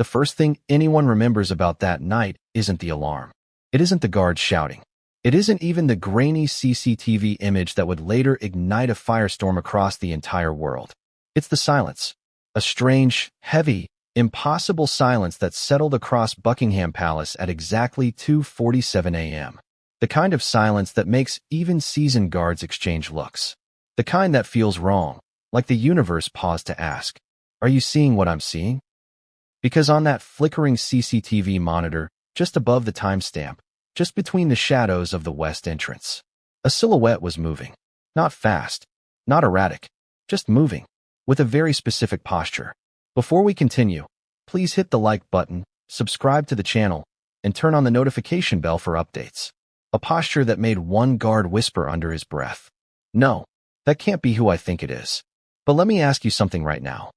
The first thing anyone remembers about that night isn't the alarm. It isn't the guards shouting. It isn't even the grainy CCTV image that would later ignite a firestorm across the entire world. It's the silence. A strange, heavy, impossible silence that settled across Buckingham Palace at exactly 2:47 a.m. The kind of silence that makes even seasoned guards exchange looks. The kind that feels wrong, like the universe paused to ask, "Are you seeing what I'm seeing?" Because on that flickering CCTV monitor, just above the timestamp, just between the shadows of the west entrance, a silhouette was moving. Not fast, not erratic, just moving, with a very specific posture. Before we continue, please hit the like button, subscribe to the channel, and turn on the notification bell for updates. A posture that made one guard whisper under his breath, "No, that can't be who I think it is." But let me ask you something right now.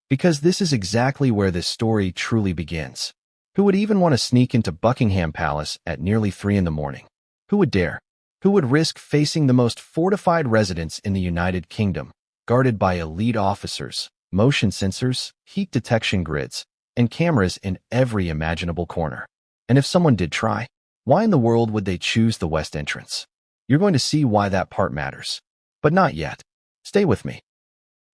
Because this is exactly where this story truly begins. Who would even want to sneak into Buckingham Palace at nearly 3 in the morning? Who would dare? Who would risk facing the most fortified residence in the United Kingdom, guarded by elite officers, motion sensors, heat detection grids, and cameras in every imaginable corner? And if someone did try, why in the world would they choose the west entrance? You're going to see why that part matters. But not yet. Stay with me.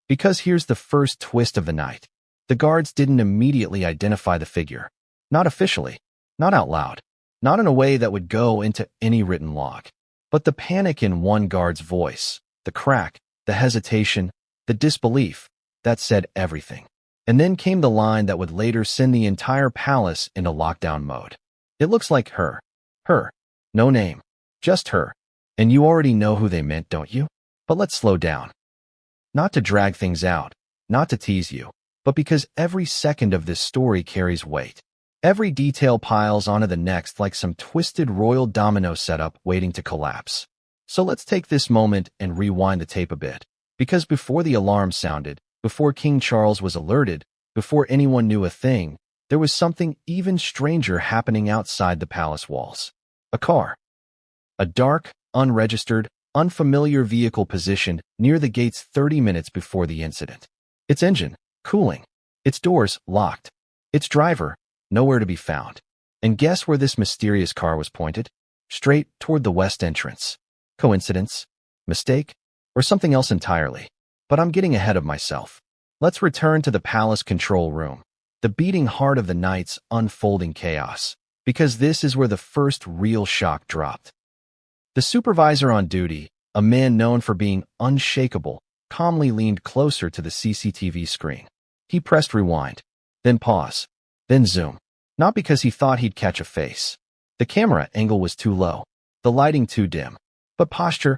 Because here's the first twist of the night. The guards didn't immediately identify the figure. Not officially, not out loud, not in a way that would go into any written log. But the panic in one guard's voice, the crack, the hesitation, the disbelief, that said everything. And then came the line that would later send the entire palace into lockdown mode. "It looks like her. Her. No name. Just her. And you already know who they meant, don't you?" But let's slow down. Not to drag things out, not to tease you, but because every second of this story carries weight. Every detail piles onto the next like some twisted royal domino setup waiting to collapse. So let's take this moment and rewind the tape a bit. Because before the alarm sounded, before King Charles was alerted, before anyone knew a thing, there was something even stranger happening outside the palace walls. A car. A dark, unregistered, unfamiliar vehicle positioned near the gates 30 minutes before the incident. Its engine, cooling. Its doors, locked. Its driver, nowhere to be found. And guess where this mysterious car was pointed? Straight toward the west entrance. Coincidence? Mistake? Or something else entirely? But I'm getting ahead of myself. Let's return to the palace control room, the beating heart of the night's unfolding chaos, because this is where the first real shock dropped. The supervisor on duty, a man known for being unshakable, calmly leaned closer to the CCTV screen. He pressed rewind, then pause, then zoom. Not because he thought he'd catch a face. The camera angle was too low, the lighting too dim. But posture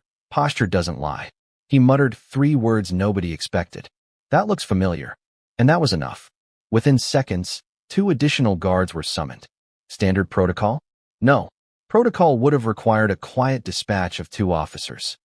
doesn't lie. He muttered 3 words nobody expected. "That looks familiar." And that was enough. Within seconds, 2 additional guards were summoned. Standard protocol? No. Protocol would have required a quiet dispatch of 2 officers.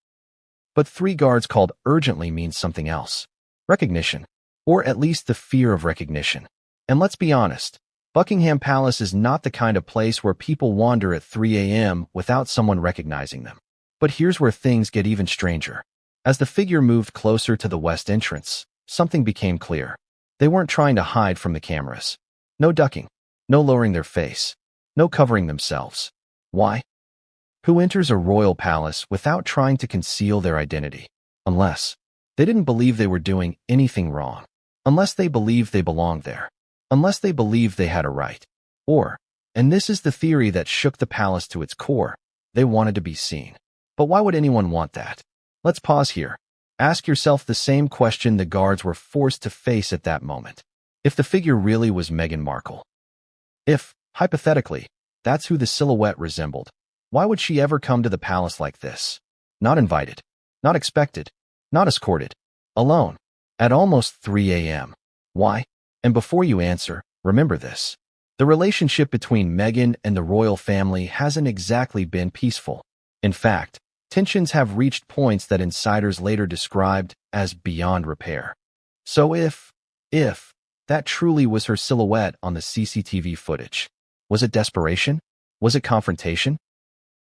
But 3 guards called urgently means something else. Recognition. Or at least the fear of recognition. And let's be honest, Buckingham Palace is not the kind of place where people wander at 3 a.m. without someone recognizing them. But here's where things get even stranger. As the figure moved closer to the west entrance, something became clear. They weren't trying to hide from the cameras. No ducking. No lowering their face. No covering themselves. Why? Who enters a royal palace without trying to conceal their identity? Unless they didn't believe they were doing anything wrong. Unless they believed they belonged there. Unless they believed they had a right. Or, and this is the theory that shook the palace to its core, they wanted to be seen. But why would anyone want that? Let's pause here. Ask yourself the same question the guards were forced to face at that moment. If the figure really was Meghan Markle. If, hypothetically, that's who the silhouette resembled, why would she ever come to the palace like this? Not invited, not expected, not escorted, alone, at almost 3 a.m. Why? And before you answer, remember this. The relationship between Meghan and the royal family hasn't exactly been peaceful. In fact, tensions have reached points that insiders later described as beyond repair. So if that truly was her silhouette on the CCTV footage, was it desperation? Was it confrontation?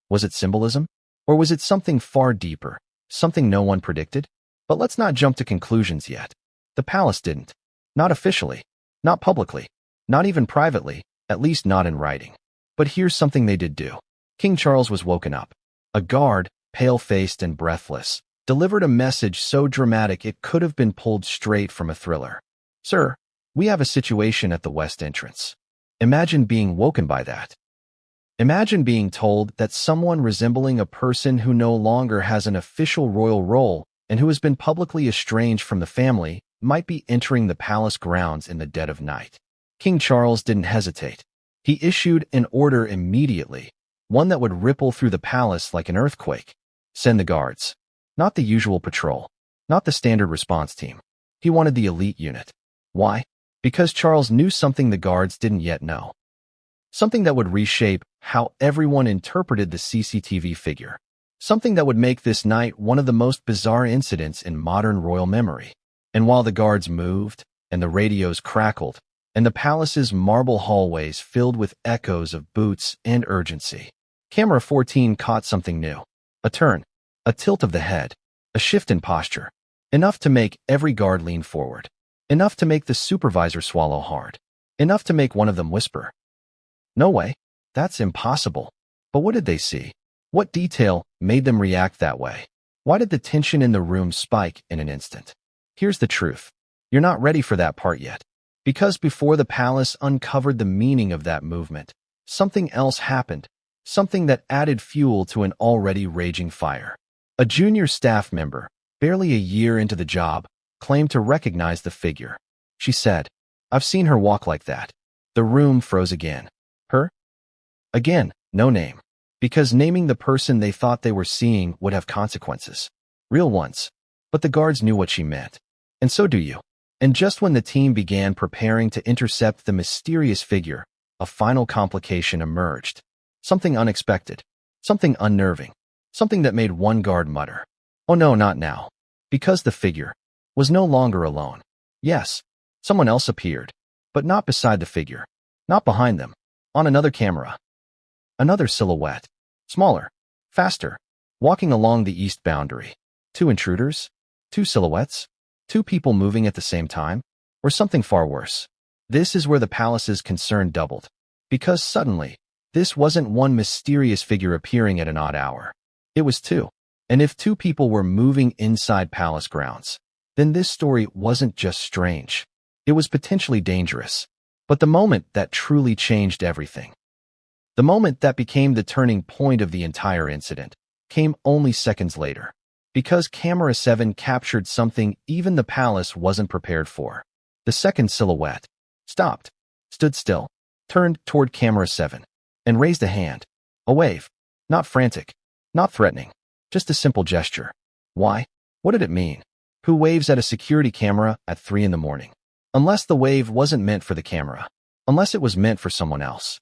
Was it symbolism? Or was it something far deeper, something no one predicted? But let's not jump to conclusions yet. The palace didn't. Not officially. Not publicly. Not even privately, at least not in writing. But here's something they did do. King Charles was woken up. A guard, pale-faced and breathless, delivered a message so dramatic it could have been pulled straight from a thriller. "Sir, we have a situation at the west entrance." Imagine being woken by that. Imagine being told that someone resembling a person who no longer has an official royal role and who has been publicly estranged from the family might be entering the palace grounds in the dead of night. King Charles didn't hesitate. He issued an order immediately, one that would ripple through the palace like an earthquake. Send the guards. Not the usual patrol, not the standard response team. He wanted the elite unit. Why? Because Charles knew something the guards didn't yet know. Something that would reshape how everyone interpreted the CCTV figure. Something that would make this night one of the most bizarre incidents in modern royal memory. And while the guards moved, and the radios crackled, and the palace's marble hallways filled with echoes of boots and urgency, Camera 14 caught something new. A turn, a tilt of the head, a shift in posture, enough to make every guard lean forward, enough to make the supervisor swallow hard, enough to make one of them whisper, "No way, that's impossible." But what did they see? What detail made them react that way? Why did the tension in the room spike in an instant? Here's the truth. You're not ready for that part yet. Because before the palace uncovered the meaning of that movement, something else happened, something that added fuel to an already raging fire. A junior staff member, barely a year into the job, claimed to recognize the figure. She said, "I've seen her walk like that." The room froze again. Her? Again, no name. Because naming the person they thought they were seeing would have consequences. Real ones. But the guards knew what she meant. And so do you. And just when the team began preparing to intercept the mysterious figure, a final complication emerged. Something unexpected. Something unnerving. Something that made one guard mutter, "Oh no, not now." Because the figure was no longer alone. Yes, someone else appeared, but not beside the figure. Not behind them. On another camera. Another silhouette. Smaller. Faster. Walking along the east boundary. Two intruders? Two silhouettes? Two people moving at the same time? Or something far worse? This is where the palace's concern doubled. Because suddenly, this wasn't one mysterious figure appearing at an odd hour. It was two. And if two people were moving inside palace grounds, then this story wasn't just strange. It was potentially dangerous. But the moment that truly changed everything, the moment that became the turning point of the entire incident, came only seconds later. Because Camera 7 captured something even the palace wasn't prepared for. The second silhouette stopped, stood still, turned toward Camera 7, and raised a hand. A wave. Not frantic, not threatening, just a simple gesture. Why? What did it mean? Who waves at a security camera at 3 in the morning? Unless the wave wasn't meant for the camera. Unless it was meant for someone else.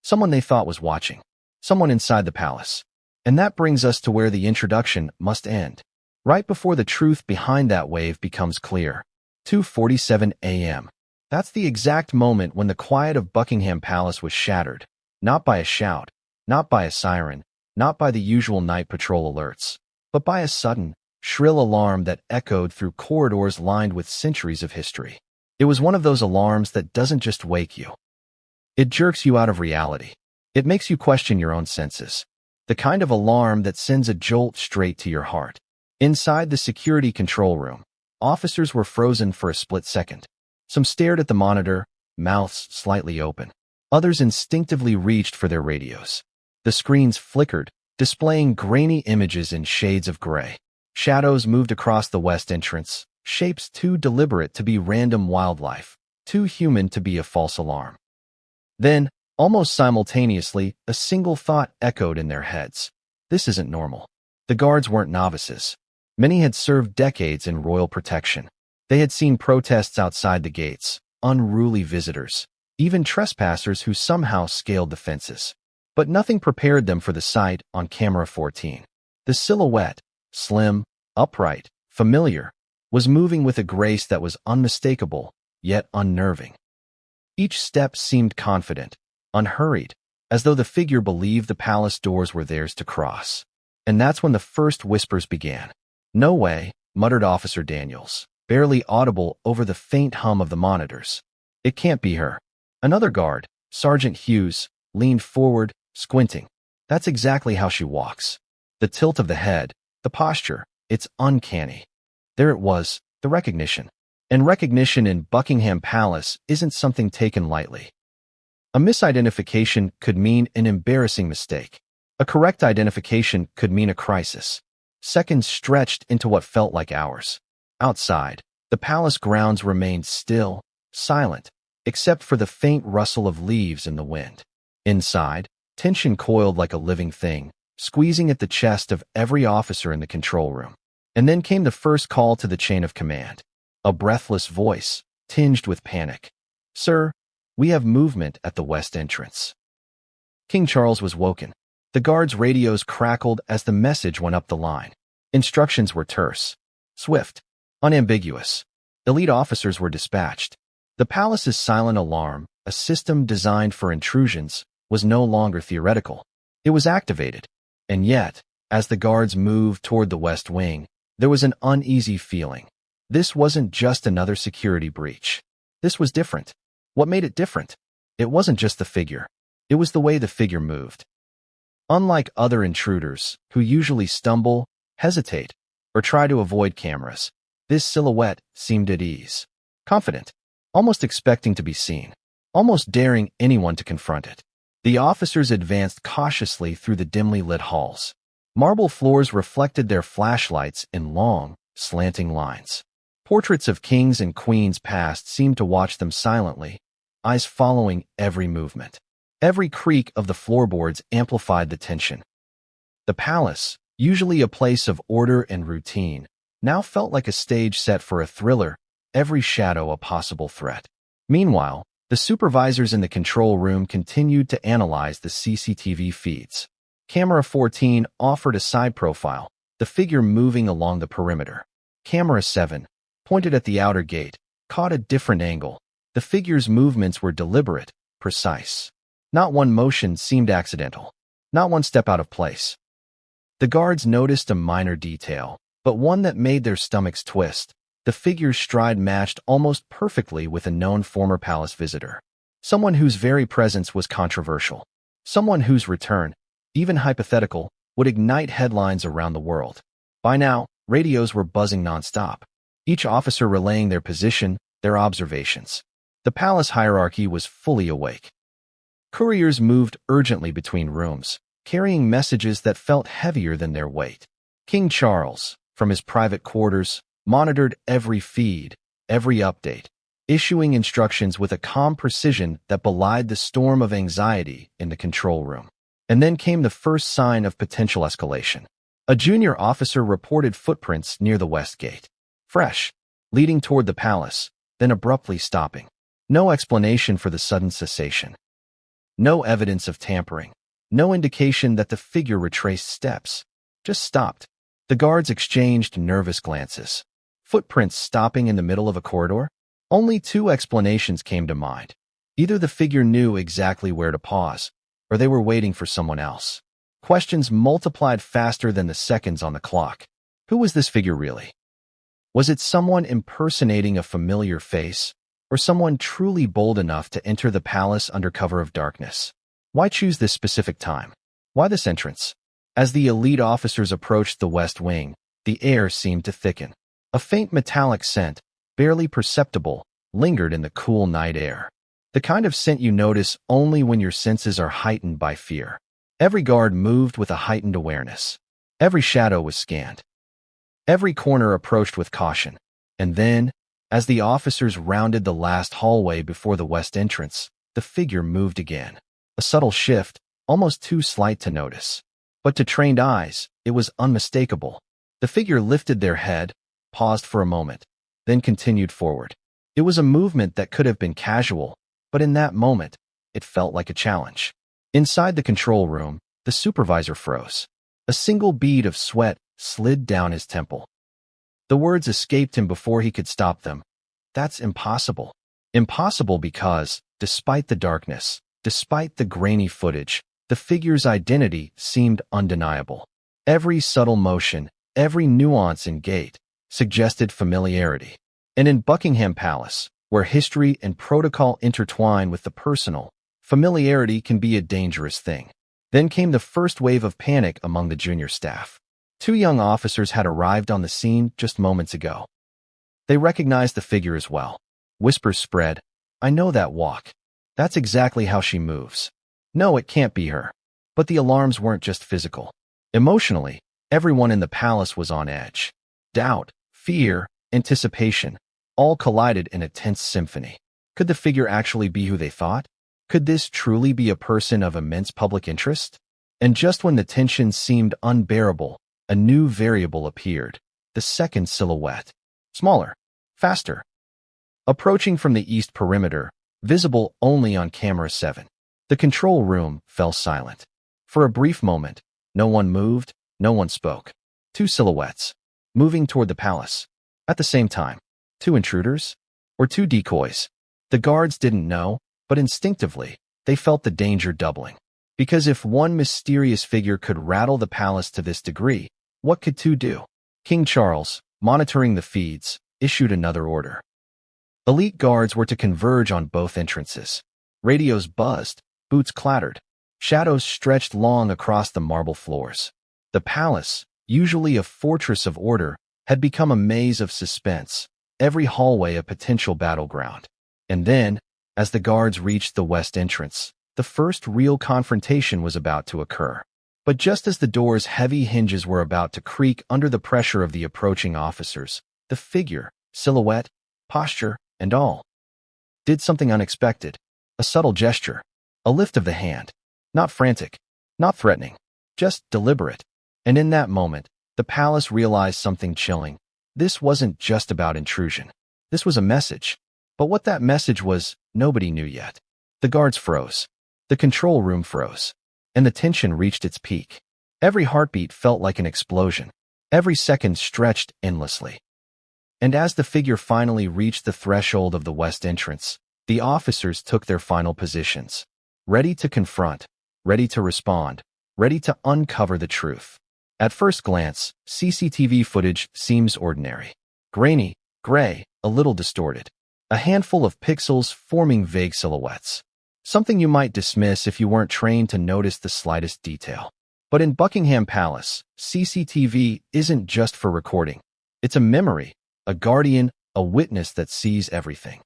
Someone they thought was watching. Someone inside the palace. And that brings us to where the introduction must end. Right before the truth behind that wave becomes clear. 2:47 a.m. That's the exact moment when the quiet of Buckingham Palace was shattered. Not by a shout, not by a siren, not by the usual night patrol alerts, but by a sudden, shrill alarm that echoed through corridors lined with centuries of history. It was one of those alarms that doesn't just wake you. It jerks you out of reality. It makes you question your own senses. The kind of alarm that sends a jolt straight to your heart. Inside the security control room, officers were frozen for a split second. Some stared at the monitor, mouths slightly open. Others instinctively reached for their radios. The screens flickered, displaying grainy images in shades of gray. Shadows moved across the west entrance, shapes too deliberate to be random wildlife, too human to be a false alarm. Then, almost simultaneously, a single thought echoed in their heads. This isn't normal. The guards weren't novices. Many had served decades in royal protection. They had seen protests outside the gates, unruly visitors, even trespassers who somehow scaled the fences. But nothing prepared them for the sight on Camera 14. The silhouette, slim, upright, familiar, was moving with a grace that was unmistakable, yet unnerving. Each step seemed confident, unhurried, as though the figure believed the palace doors were theirs to cross. And that's when the first whispers began. "No way," muttered Officer Daniels, barely audible over the faint hum of the monitors. "It can't be her." Another guard, Sergeant Hughes, leaned forward, squinting. That's exactly how she walks. The tilt of the head, the posture, it's uncanny. There it was, the recognition. And recognition in Buckingham Palace isn't something taken lightly. A misidentification could mean an embarrassing mistake. A correct identification could mean a crisis. Seconds stretched into what felt like hours. Outside, the palace grounds remained still, silent, except for the faint rustle of leaves in the wind. Inside, tension coiled like a living thing, squeezing at the chest of every officer in the control room. And then came the first call to the chain of command. A breathless voice, tinged with panic. "Sir, we have movement at the west entrance." King Charles was woken. The guards' radios crackled as the message went up the line. Instructions were terse, swift, unambiguous. Elite officers were dispatched. The palace's silent alarm, a system designed for intrusions, was no longer theoretical. It was activated. And yet, as the guards moved toward the West Wing, there was an uneasy feeling. This wasn't just another security breach. This was different. What made it different? It wasn't just the figure. It was the way the figure moved. Unlike other intruders, who usually stumble, hesitate, or try to avoid cameras, this silhouette seemed at ease. Confident, almost expecting to be seen, almost daring anyone to confront it. The officers advanced cautiously through the dimly lit halls. Marble floors reflected their flashlights in long, slanting lines. Portraits of kings and queens past seemed to watch them silently, eyes following every movement. Every creak of the floorboards amplified the tension. The palace, usually a place of order and routine, now felt like a stage set for a thriller, every shadow a possible threat. Meanwhile, the supervisors in the control room continued to analyze the CCTV feeds. Camera 14 offered a side profile, the figure moving along the perimeter. Camera 7, pointed at the outer gate, caught a different angle. The figure's movements were deliberate, precise. Not one motion seemed accidental. Not one step out of place. The guards noticed a minor detail, but one that made their stomachs twist. The figure's stride matched almost perfectly with a known former palace visitor. Someone whose very presence was controversial. Someone whose return, even hypothetical, would ignite headlines around the world. By now, radios were buzzing nonstop, each officer relaying their position, their observations. The palace hierarchy was fully awake. Couriers moved urgently between rooms, carrying messages that felt heavier than their weight. King Charles, from his private quarters, monitored every feed, every update, issuing instructions with a calm precision that belied the storm of anxiety in the control room. And then came the first sign of potential escalation. A junior officer reported footprints near the west gate. Fresh, leading toward the palace, then abruptly stopping. No explanation for the sudden cessation. No evidence of tampering. No indication that the figure retraced steps. Just stopped. The guards exchanged nervous glances. Footprints stopping in the middle of a corridor? Only two explanations came to mind. Either the figure knew exactly where to pause, or they were waiting for someone else. Questions multiplied faster than the seconds on the clock. Who was this figure really? Was it someone impersonating a familiar face, or someone truly bold enough to enter the palace under cover of darkness? Why choose this specific time? Why this entrance? As the elite officers approached the West Wing, the air seemed to thicken. A faint metallic scent, barely perceptible, lingered in the cool night air. The kind of scent you notice only when your senses are heightened by fear. Every guard moved with a heightened awareness. Every shadow was scanned. Every corner approached with caution. And then, as the officers rounded the last hallway before the west entrance, the figure moved again. A subtle shift, almost too slight to notice. But to trained eyes, it was unmistakable. The figure lifted their head, paused for a moment, then continued forward. It was a movement that could have been casual, but in that moment, it felt like a challenge. Inside the control room, the supervisor froze. A single bead of sweat slid down his temple. The words escaped him before he could stop them. That's impossible. Impossible because, despite the darkness, despite the grainy footage, the figure's identity seemed undeniable. Every subtle motion, every nuance in gait, suggested familiarity. And in Buckingham Palace, Where history and protocol intertwine with the personal, familiarity can be a dangerous thing. Then came the first wave of panic among the junior staff. Two young officers had arrived on the scene just moments ago. They recognized the figure as well. Whispers spread, "I know that walk. That's exactly how she moves. No, it can't be her." But the alarms weren't just physical. Emotionally, everyone in the palace was on edge. Doubt, fear, anticipation, all collided in a tense symphony. Could the figure actually be who they thought? Could this truly be a person of immense public interest? And just when the tension seemed unbearable, a new variable appeared. The second silhouette. Smaller, faster. Approaching from the east perimeter, visible only on camera 7. The control room fell silent. For a brief moment, no one moved, no one spoke. Two silhouettes, moving toward the palace. At the same time, two intruders? Or two decoys? The guards didn't know, but instinctively, they felt the danger doubling. Because if one mysterious figure could rattle the palace to this degree, what could two do? King Charles, monitoring the feeds, issued another order. Elite guards were to converge on both entrances. Radios buzzed, boots clattered. Shadows stretched long across the marble floors. The palace, usually a fortress of order, had become a maze of suspense, every hallway a potential battleground. And then, as the guards reached the west entrance, the first real confrontation was about to occur. But just as the door's heavy hinges were about to creak under the pressure of the approaching officers, the figure, silhouette, posture, and all, did something unexpected. A subtle gesture, a lift of the hand. Not frantic, not threatening, just deliberate. And in that moment, the palace realized something chilling. This wasn't just about intrusion. This was a message. But what that message was, nobody knew yet. The guards froze. The control room froze. And the tension reached its peak. Every heartbeat felt like an explosion. Every second stretched endlessly. And as the figure finally reached the threshold of the west entrance, the officers took their final positions. Ready to confront, ready to respond, ready to uncover the truth. At first glance, CCTV footage seems ordinary. Grainy, gray, a little distorted. A handful of pixels forming vague silhouettes. Something you might dismiss if you weren't trained to notice the slightest detail. But in Buckingham Palace, CCTV isn't just for recording. It's a memory, a guardian, a witness that sees everything.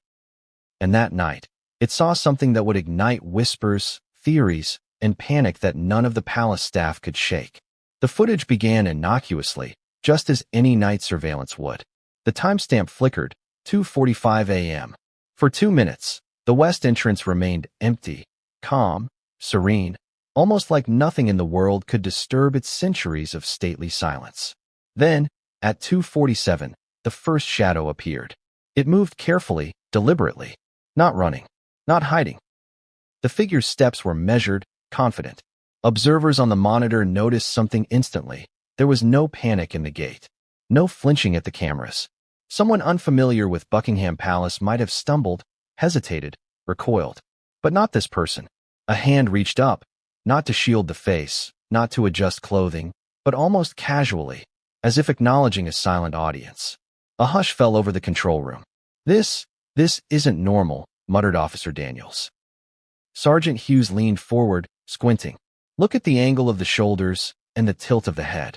And that night, it saw something that would ignite whispers, theories, and panic that none of the palace staff could shake. The footage began innocuously, just as any night surveillance would. The timestamp flickered, 2:45 a.m. For 2 minutes, the west entrance remained empty, calm, serene, almost like nothing in the world could disturb its centuries of stately silence. Then, at 2:47, the first shadow appeared. It moved carefully, deliberately, not running, not hiding. The figure's steps were measured, confident. Observers on the monitor noticed something instantly. There was no panic in the gait, no flinching at the cameras. Someone unfamiliar with Buckingham Palace might have stumbled, hesitated, recoiled. But not this person. A hand reached up, not to shield the face, not to adjust clothing, but almost casually, as if acknowledging a silent audience. A hush fell over the control room. This isn't normal," muttered Officer Daniels. Sergeant Hughes leaned forward, squinting. "Look at the angle of the shoulders and the tilt of the head.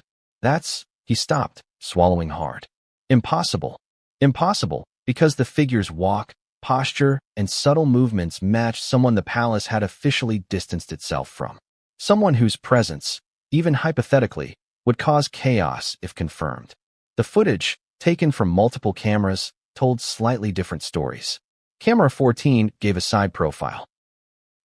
He stopped, swallowing hard. Impossible. Impossible, because the figure's walk, posture, and subtle movements matched someone the palace had officially distanced itself from. Someone whose presence, even hypothetically, would cause chaos if confirmed. The footage, taken from multiple cameras, told slightly different stories. Camera 14 gave a side profile.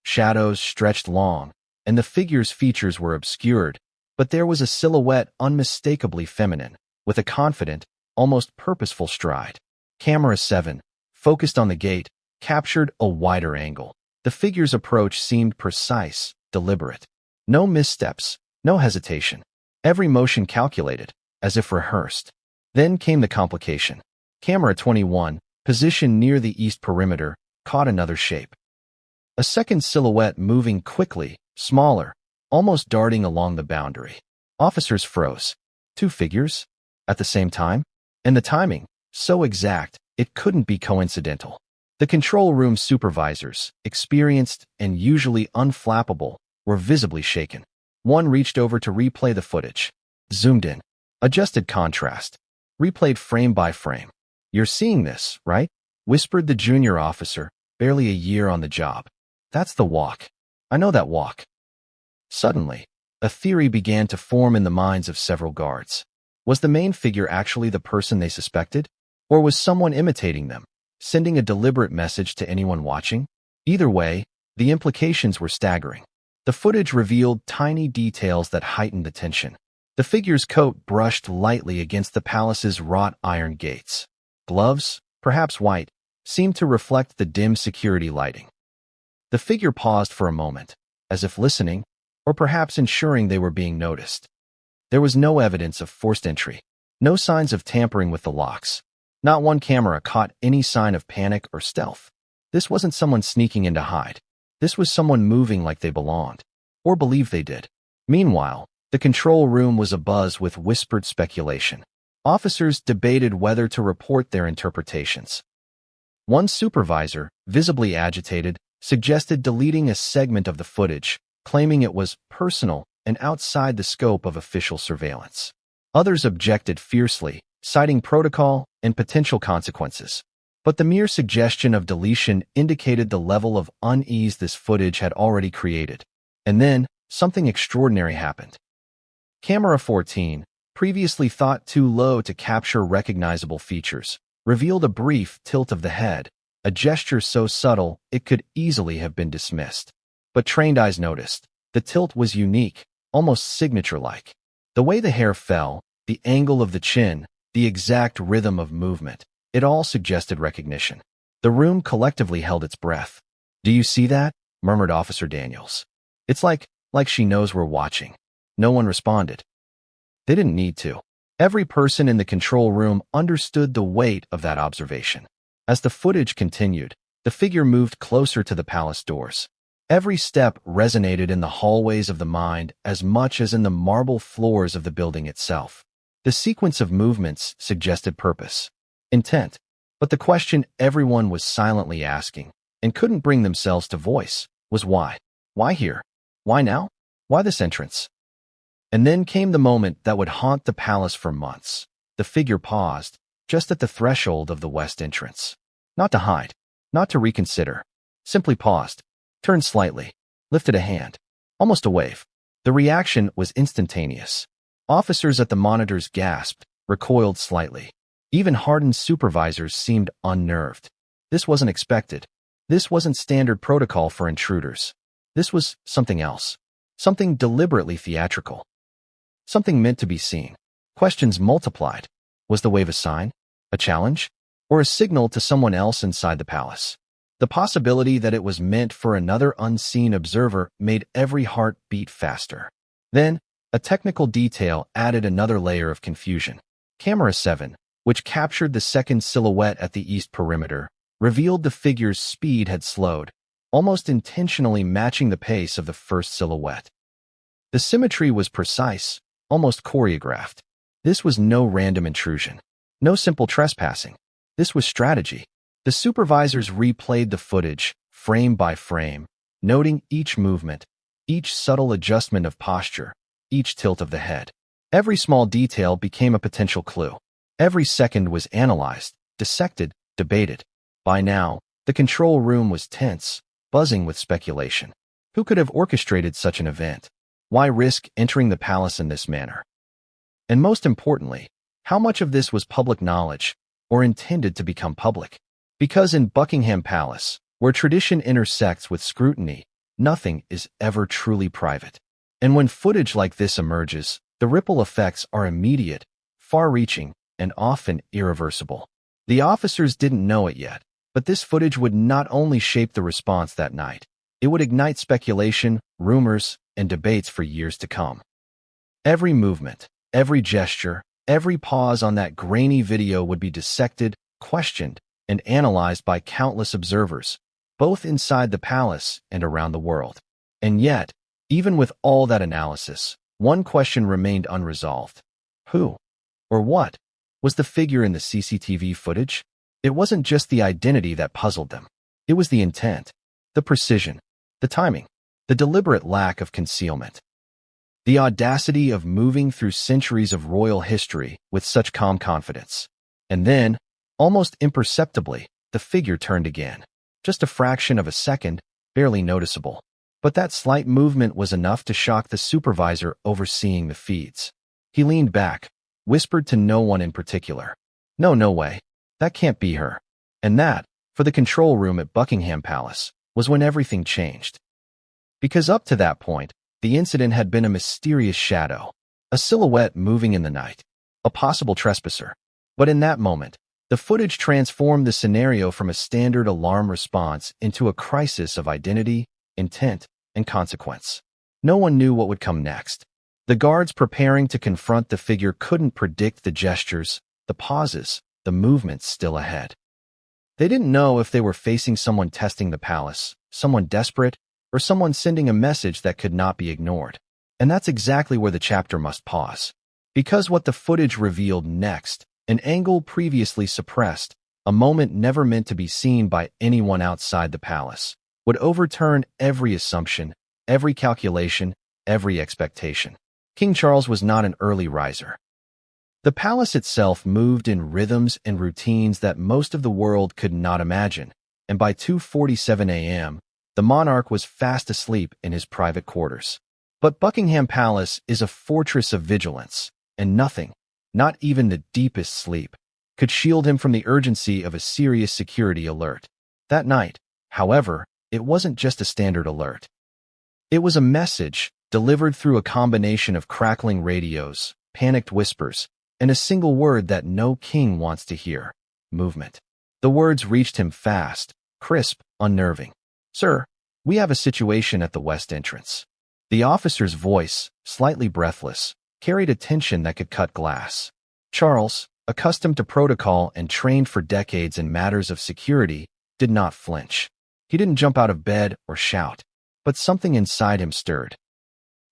Shadows stretched long, and the figure's features were obscured, but there was a silhouette unmistakably feminine, with a confident, almost purposeful stride. Camera 7, focused on the gate, captured a wider angle. The figure's approach seemed precise, deliberate. No missteps, no hesitation. Every motion calculated, as if rehearsed. Then came the complication. Camera 21, positioned near the east perimeter, caught another shape. A second silhouette moving quickly, smaller, almost darting along the boundary. Officers froze. Two figures? At the same time? And the timing, so exact, it couldn't be coincidental. The control room supervisors, experienced and usually unflappable, were visibly shaken. One reached over to replay the footage. Zoomed in. Adjusted contrast. Replayed frame by frame. "You're seeing this, right?" whispered the junior officer, barely a year on the job. "That's the walk. I know that walk." Suddenly, a theory began to form in the minds of several guards. Was the main figure actually the person they suspected? Or was someone imitating them, sending a deliberate message to anyone watching? Either way, the implications were staggering. The footage revealed tiny details that heightened the tension. The figure's coat brushed lightly against the palace's wrought iron gates. Gloves, perhaps white, seemed to reflect the dim security lighting. The figure paused for a moment, as if listening, or perhaps ensuring they were being noticed. There was no evidence of forced entry, no signs of tampering with the locks. Not one camera caught any sign of panic or stealth. This wasn't someone sneaking in to hide. This was someone moving like they belonged, or believed they did. Meanwhile, the control room was abuzz with whispered speculation. Officers debated whether to report their interpretations. One supervisor, visibly agitated, suggested deleting a segment of the footage, claiming it was personal and outside the scope of official surveillance. Others objected fiercely, citing protocol and potential consequences. But the mere suggestion of deletion indicated the level of unease this footage had already created. And then, something extraordinary happened. Camera 14, previously thought too low to capture recognizable features, revealed a brief tilt of the head, a gesture so subtle it could easily have been dismissed. But trained eyes noticed. The tilt was unique, almost signature-like. The way the hair fell, the angle of the chin, the exact rhythm of movement, it all suggested recognition. The room collectively held its breath. "Do you see that?" murmured Officer Daniels. "It's like she knows we're watching." No one responded. They didn't need to. Every person in the control room understood the weight of that observation. As the footage continued, the figure moved closer to the palace doors. Every step resonated in the hallways of the mind as much as in the marble floors of the building itself. The sequence of movements suggested purpose, intent, but the question everyone was silently asking, and couldn't bring themselves to voice, was why? Why here? Why now? Why this entrance? And then came the moment that would haunt the palace for months. The figure paused, just at the threshold of the west entrance. Not to hide, not to reconsider, simply paused, turned slightly, lifted a hand, almost a wave. The reaction was instantaneous. Officers at the monitors gasped, recoiled slightly. Even hardened supervisors seemed unnerved. This wasn't expected. This wasn't standard protocol for intruders. This was something else. Something deliberately theatrical. Something meant to be seen. Questions multiplied. Was the wave a sign? A challenge? Or a signal to someone else inside the palace? The possibility that it was meant for another unseen observer made every heart beat faster. Then, a technical detail added another layer of confusion. Camera 7, which captured the second silhouette at the east perimeter, revealed the figure's speed had slowed, almost intentionally matching the pace of the first silhouette. The symmetry was precise, almost choreographed. This was no random intrusion, no simple trespassing. This was strategy. The supervisors replayed the footage, frame by frame, noting each movement, each subtle adjustment of posture, each tilt of the head. Every small detail became a potential clue. Every second was analyzed, dissected, debated. By now, the control room was tense, buzzing with speculation. Who could have orchestrated such an event? Why risk entering the palace in this manner? And most importantly, how much of this was public knowledge, or intended to become public? Because in Buckingham Palace, where tradition intersects with scrutiny, nothing is ever truly private. And when footage like this emerges, the ripple effects are immediate, far-reaching, and often irreversible. The officers didn't know it yet, but this footage would not only shape the response that night, it would ignite speculation, rumors, and debates for years to come. Every movement, every gesture, every pause on that grainy video would be dissected, questioned, and analyzed by countless observers, both inside the palace and around the world. And yet, even with all that analysis, one question remained unresolved. Who, or what, was the figure in the CCTV footage? It wasn't just the identity that puzzled them. It was the intent, the precision, the timing, the deliberate lack of concealment. The audacity of moving through centuries of royal history with such calm confidence. And then, almost imperceptibly, the figure turned again. Just a fraction of a second, barely noticeable. But that slight movement was enough to shock the supervisor overseeing the feeds. He leaned back, whispered to no one in particular. No way. That can't be her. And that, for the control room at Buckingham Palace, was when everything changed. Because up to that point, the incident had been a mysterious shadow, a silhouette moving in the night, a possible trespasser. But in that moment, the footage transformed the scenario from a standard alarm response into a crisis of identity, intent, and consequence. No one knew what would come next. The guards preparing to confront the figure couldn't predict the gestures, the pauses, the movements still ahead. They didn't know if they were facing someone testing the palace, someone desperate, or someone sending a message that could not be ignored. And that's exactly where the chapter must pause. Because what the footage revealed next, an angle previously suppressed, a moment never meant to be seen by anyone outside the palace, would overturn every assumption, every calculation, every expectation. King Charles was not an early riser. The palace itself moved in rhythms and routines that most of the world could not imagine, and by 2:47 a.m., the monarch was fast asleep in his private quarters. But Buckingham Palace is a fortress of vigilance, and nothing, not even the deepest sleep, could shield him from the urgency of a serious security alert. That night, however, it wasn't just a standard alert. It was a message delivered through a combination of crackling radios, panicked whispers, and a single word that no king wants to hear: movement. The words reached him fast, crisp, unnerving. "Sir, we have a situation at the west entrance." The officer's voice, slightly breathless, carried a tension that could cut glass. Charles, accustomed to protocol and trained for decades in matters of security, did not flinch. He didn't jump out of bed or shout, but something inside him stirred.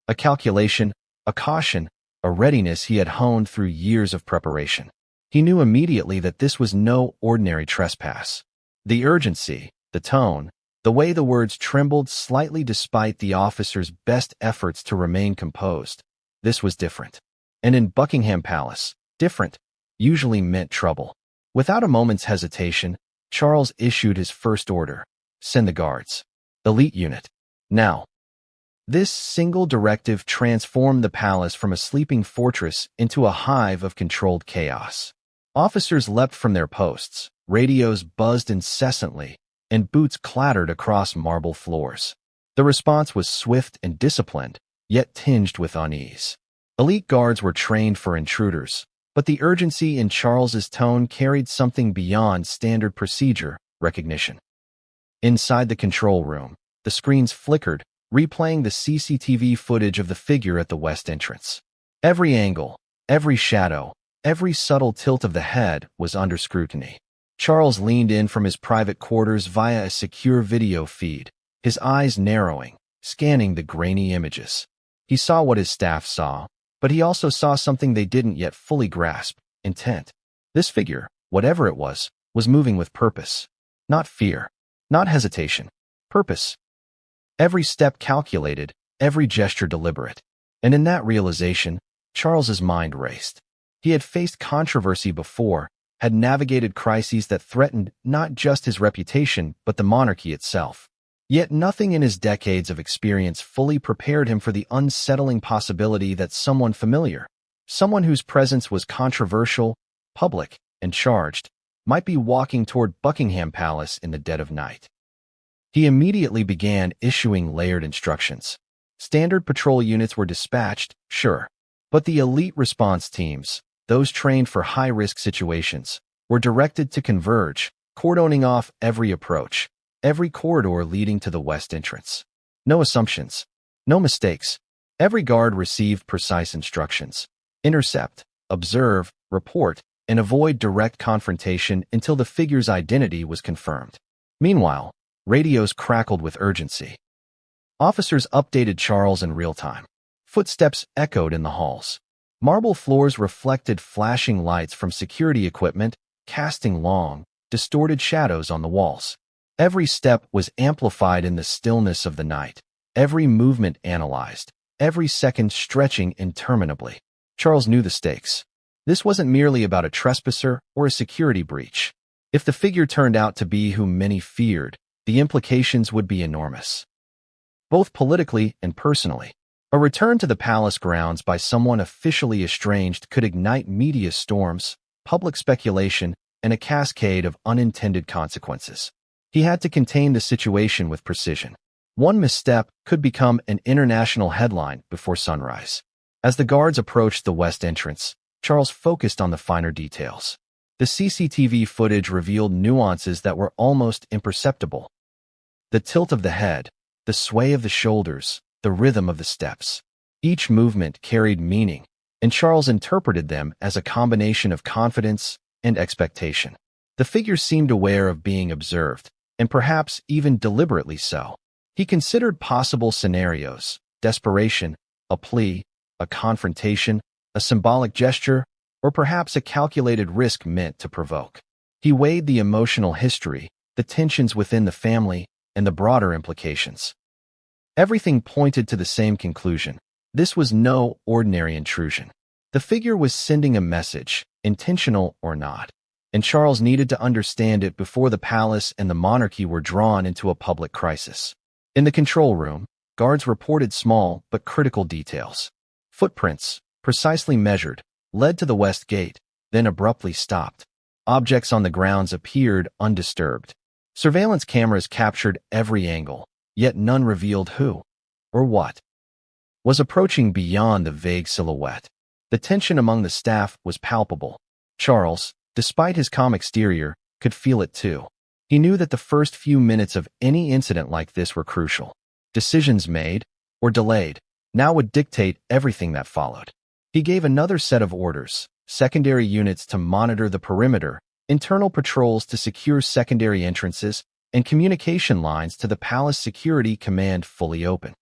A calculation, a caution, a readiness he had honed through years of preparation. He knew immediately that this was no ordinary trespass. The urgency, the tone, the way the words trembled slightly despite the officer's best efforts to remain composed. This was different. And in Buckingham Palace, different usually meant trouble. Without a moment's hesitation, Charles issued his first order: send the guards. Elite unit. Now. This single directive transformed the palace from a sleeping fortress into a hive of controlled chaos. Officers leapt from their posts, radios buzzed incessantly, and boots clattered across marble floors. The response was swift and disciplined, yet tinged with unease. Elite guards were trained for intruders, but the urgency in Charles's tone carried something beyond standard procedure: recognition. Inside the control room, the screens flickered, replaying the CCTV footage of the figure at the west entrance. Every angle, every shadow, every subtle tilt of the head was under scrutiny. Charles leaned in from his private quarters via a secure video feed, his eyes narrowing, scanning the grainy images. He saw what his staff saw, but he also saw something they didn't yet fully grasp: intent. This figure, whatever it was moving with purpose. Not fear, not hesitation. Purpose. Every step calculated, every gesture deliberate. And in that realization, Charles's mind raced. He had faced controversy before, had navigated crises that threatened not just his reputation but the monarchy itself. Yet nothing in his decades of experience fully prepared him for the unsettling possibility that someone familiar, someone whose presence was controversial, public, and charged, might be walking toward Buckingham Palace in the dead of night. He immediately began issuing layered instructions. Standard patrol units were dispatched, sure, but the elite response teams, those trained for high-risk situations, were directed to converge, cordoning off every approach, every corridor leading to the west entrance. No assumptions, no mistakes. Every guard received precise instructions: intercept, observe, report, and avoid direct confrontation until the figure's identity was confirmed. Meanwhile, radios crackled with urgency. Officers updated Charles in real time. Footsteps echoed in the halls. Marble floors reflected flashing lights from security equipment, casting long, distorted shadows on the walls. Every step was amplified in the stillness of the night, every movement analyzed, every second stretching interminably. Charles knew the stakes. This wasn't merely about a trespasser or a security breach. If the figure turned out to be whom many feared, the implications would be enormous, both politically and personally. A return to the palace grounds by someone officially estranged could ignite media storms, public speculation, and a cascade of unintended consequences. He had to contain the situation with precision. One misstep could become an international headline before sunrise. As the guards approached the west entrance, Charles focused on the finer details. The CCTV footage revealed nuances that were almost imperceptible. The tilt of the head, the sway of the shoulders, the rhythm of the steps. Each movement carried meaning, and Charles interpreted them as a combination of confidence and expectation. The figure seemed aware of being observed, and perhaps even deliberately so. He considered possible scenarios: desperation, a plea, a confrontation, a symbolic gesture, or perhaps a calculated risk meant to provoke. He weighed the emotional history, the tensions within the family, and the broader implications. Everything pointed to the same conclusion. This was no ordinary intrusion. The figure was sending a message, intentional or not, and Charles needed to understand it before the palace and the monarchy were drawn into a public crisis. In the control room, guards reported small but critical details. Footprints, precisely measured, led to the west gate, then abruptly stopped. Objects on the grounds appeared undisturbed. Surveillance cameras captured every angle, yet none revealed who, or what, was approaching beyond the vague silhouette. The tension among the staff was palpable. Charles, despite his calm exterior, could feel it too. He knew that the first few minutes of any incident like this were crucial. Decisions made, or delayed, now would dictate everything that followed. He gave another set of orders: secondary units to monitor the perimeter, internal patrols to secure secondary entrances, and communication lines to the palace security command fully open.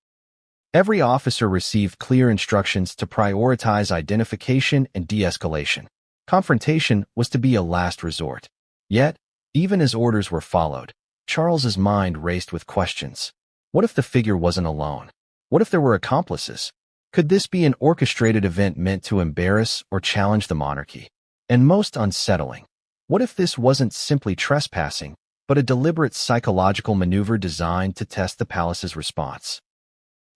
Every officer received clear instructions to prioritize identification and de-escalation. Confrontation was to be a last resort. Yet, even as orders were followed, Charles's mind raced with questions. What if the figure wasn't alone? What if there were accomplices? Could this be an orchestrated event meant to embarrass or challenge the monarchy? And most unsettling, what if this wasn't simply trespassing, but a deliberate psychological maneuver designed to test the palace's response?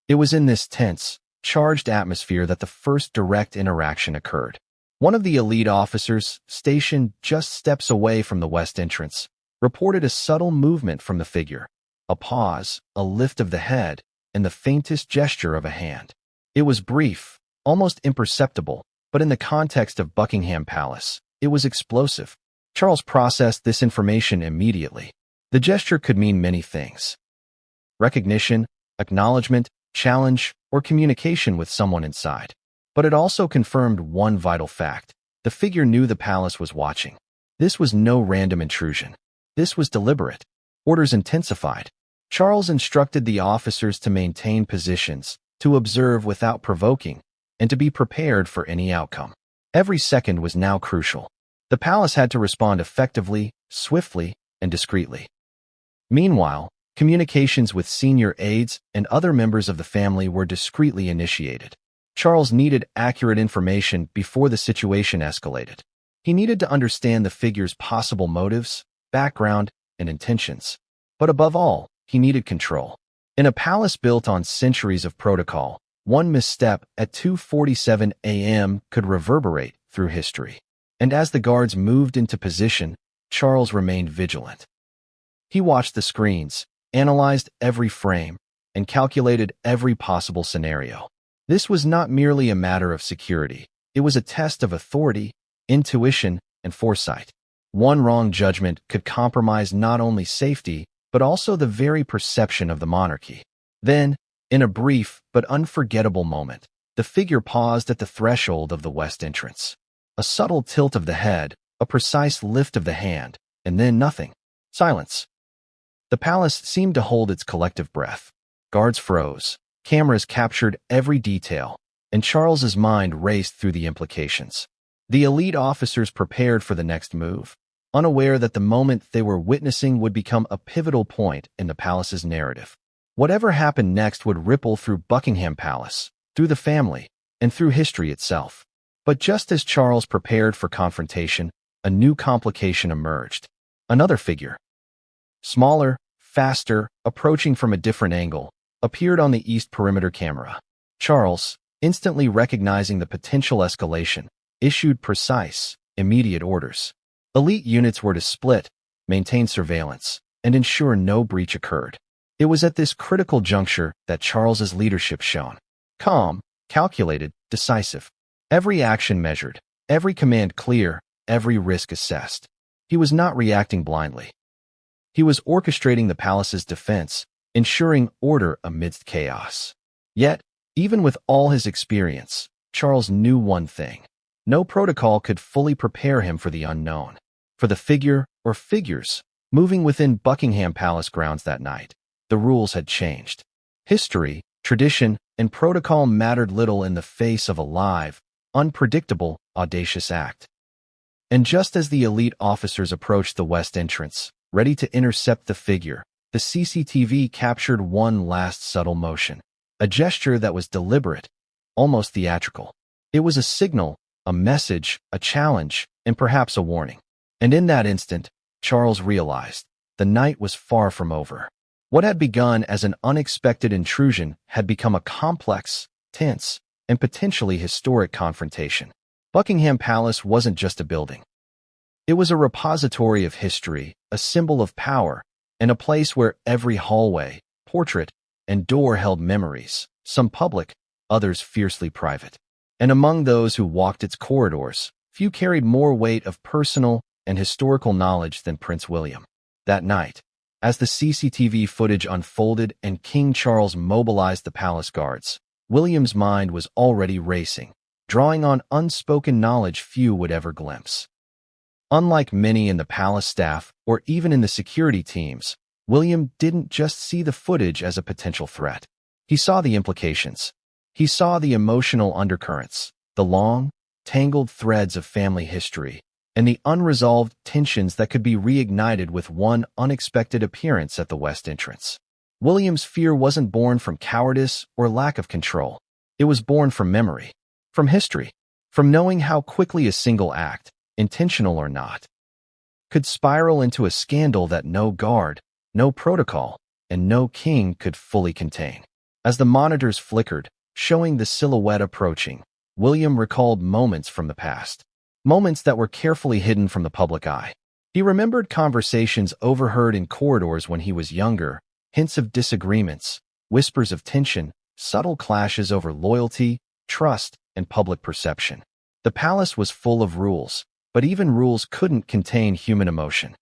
It was in this tense, charged atmosphere that the first direct interaction occurred. One of the elite officers, stationed just steps away from the west entrance, reported a subtle movement from the figure. A pause, a lift of the head, and the faintest gesture of a hand. It was brief, almost imperceptible, but in the context of Buckingham Palace, it was explosive. Charles processed this information immediately. The gesture could mean many things: recognition, acknowledgement, challenge, or communication with someone inside. But it also confirmed one vital fact: the figure knew the palace was watching. This was no random intrusion. This was deliberate. Orders intensified. Charles instructed the officers to maintain positions, to observe without provoking, and to be prepared for any outcome. Every second was now crucial. The palace had to respond effectively, swiftly, and discreetly. Meanwhile, communications with senior aides and other members of the family were discreetly initiated. Charles needed accurate information before the situation escalated. He needed to understand the figure's possible motives, background, and intentions. But above all, he needed control. In a palace built on centuries of protocol, one misstep at 2:47 a.m. could reverberate through history. And as the guards moved into position, Charles remained vigilant. He watched the screens, analyzed every frame, and calculated every possible scenario. This was not merely a matter of security. It was a test of authority, intuition, and foresight. One wrong judgment could compromise not only safety, but also the very perception of the monarchy. Then, in a brief but unforgettable moment, the figure paused at the threshold of the west entrance. A subtle tilt of the head, a precise lift of the hand, and then nothing. Silence. The palace seemed to hold its collective breath. Guards froze. Cameras captured every detail, and Charles's mind raced through the implications. The elite officers prepared for the next move. unaware that the moment they were witnessing would become a pivotal point in the palace's narrative. Whatever happened next would ripple through Buckingham Palace, through the family, and through history itself. But just as Charles prepared for confrontation, a new complication emerged. Another figure, smaller, faster, approaching from a different angle, appeared on the east perimeter camera. Charles, instantly recognizing the potential escalation, issued precise, immediate orders. Elite units were to split, maintain surveillance, and ensure no breach occurred. It was at this critical juncture that Charles's leadership shone. Calm, calculated, decisive. Every action measured, every command clear, every risk assessed. He was not reacting blindly. He was orchestrating the palace's defense, ensuring order amidst chaos. Yet, even with all his experience, Charles knew one thing. No protocol could fully prepare him for the unknown. For the figure, or figures, moving within Buckingham Palace grounds that night, the rules had changed. History, tradition, and protocol mattered little in the face of a live, unpredictable, audacious act. And just as the elite officers approached the west entrance, ready to intercept the figure, the CCTV captured one last subtle motion, a gesture that was deliberate, almost theatrical. It was a signal, a message, a challenge, and perhaps a warning. And in that instant, Charles realized the night was far from over. What had begun as an unexpected intrusion had become a complex, tense, and potentially historic confrontation. Buckingham Palace wasn't just a building. It was a repository of history, a symbol of power, and a place where every hallway, portrait, and door held memories, some public, others fiercely private. And among those who walked its corridors, few carried more weight of personal and historical knowledge than Prince William. That night, as the CCTV footage unfolded and King Charles mobilized the palace guards, William's mind was already racing, drawing on unspoken knowledge few would ever glimpse. Unlike many in the palace staff or even in the security teams, William didn't just see the footage as a potential threat. He saw the implications. He saw the emotional undercurrents, the long, tangled threads of family history, and the unresolved tensions that could be reignited with one unexpected appearance at the west entrance. William's fear wasn't born from cowardice or lack of control. It was born from memory, from history, from knowing how quickly a single act, intentional or not, could spiral into a scandal that no guard, no protocol, and no king could fully contain. As the monitors flickered, showing the silhouette approaching, William recalled moments from the past, moments that were carefully hidden from the public eye. He remembered conversations overheard in corridors when he was younger, hints of disagreements, whispers of tension, subtle clashes over loyalty, trust, and public perception. The palace was full of rules, but even rules couldn't contain human emotion.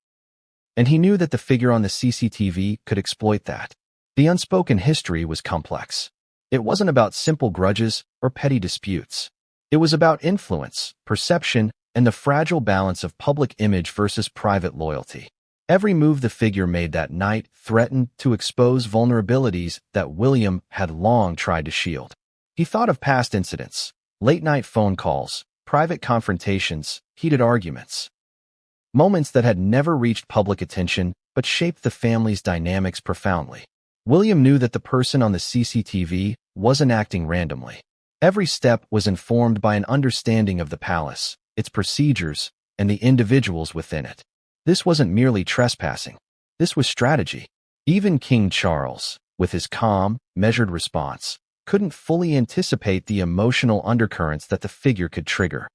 And he knew that the figure on the CCTV could exploit that. The unspoken history was complex. It wasn't about simple grudges or petty disputes. It was about influence, perception, and the fragile balance of public image versus private loyalty. Every move the figure made that night threatened to expose vulnerabilities that William had long tried to shield. He thought of past incidents, late-night phone calls, private confrontations, heated arguments. Moments that had never reached public attention but shaped the family's dynamics profoundly. William knew that the person on the CCTV wasn't acting randomly. Every step was informed by an understanding of the palace, its procedures, and the individuals within it. This wasn't merely trespassing. This was strategy. Even King Charles, with his calm, measured response, couldn't fully anticipate the emotional undercurrents that the figure could trigger.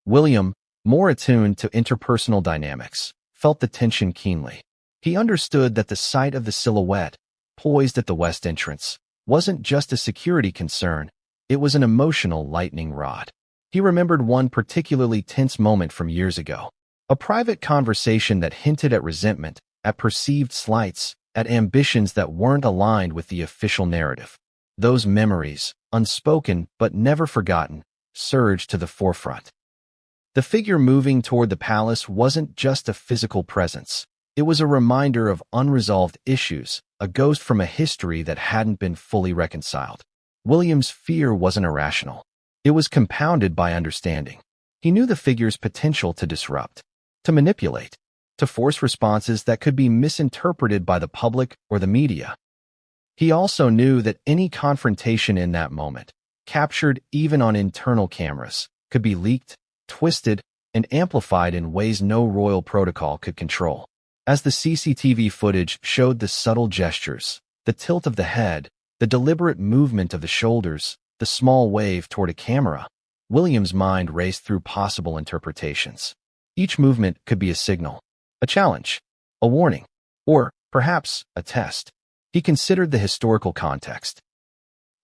William, more attuned to interpersonal dynamics, felt the tension keenly. He understood that the sight of the silhouette, poised at the west entrance, wasn't just a security concern, it was an emotional lightning rod. He remembered one particularly tense moment from years ago. A private conversation that hinted at resentment, at perceived slights, at ambitions that weren't aligned with the official narrative. Those memories, unspoken but never forgotten, surged to the forefront. The figure moving toward the palace wasn't just a physical presence. It was a reminder of unresolved issues, a ghost from a history that hadn't been fully reconciled. William's fear wasn't irrational. It was compounded by understanding. He knew the figure's potential to disrupt, to manipulate, to force responses that could be misinterpreted by the public or the media. He also knew that any confrontation in that moment, captured even on internal cameras, could be leaked, twisted, and amplified in ways no royal protocol could control. As the CCTV footage showed the subtle gestures, the tilt of the head, the deliberate movement of the shoulders, the small wave toward a camera, William's mind raced through possible interpretations. Each movement could be a signal, a challenge, a warning, or, perhaps, a test. He considered the historical context.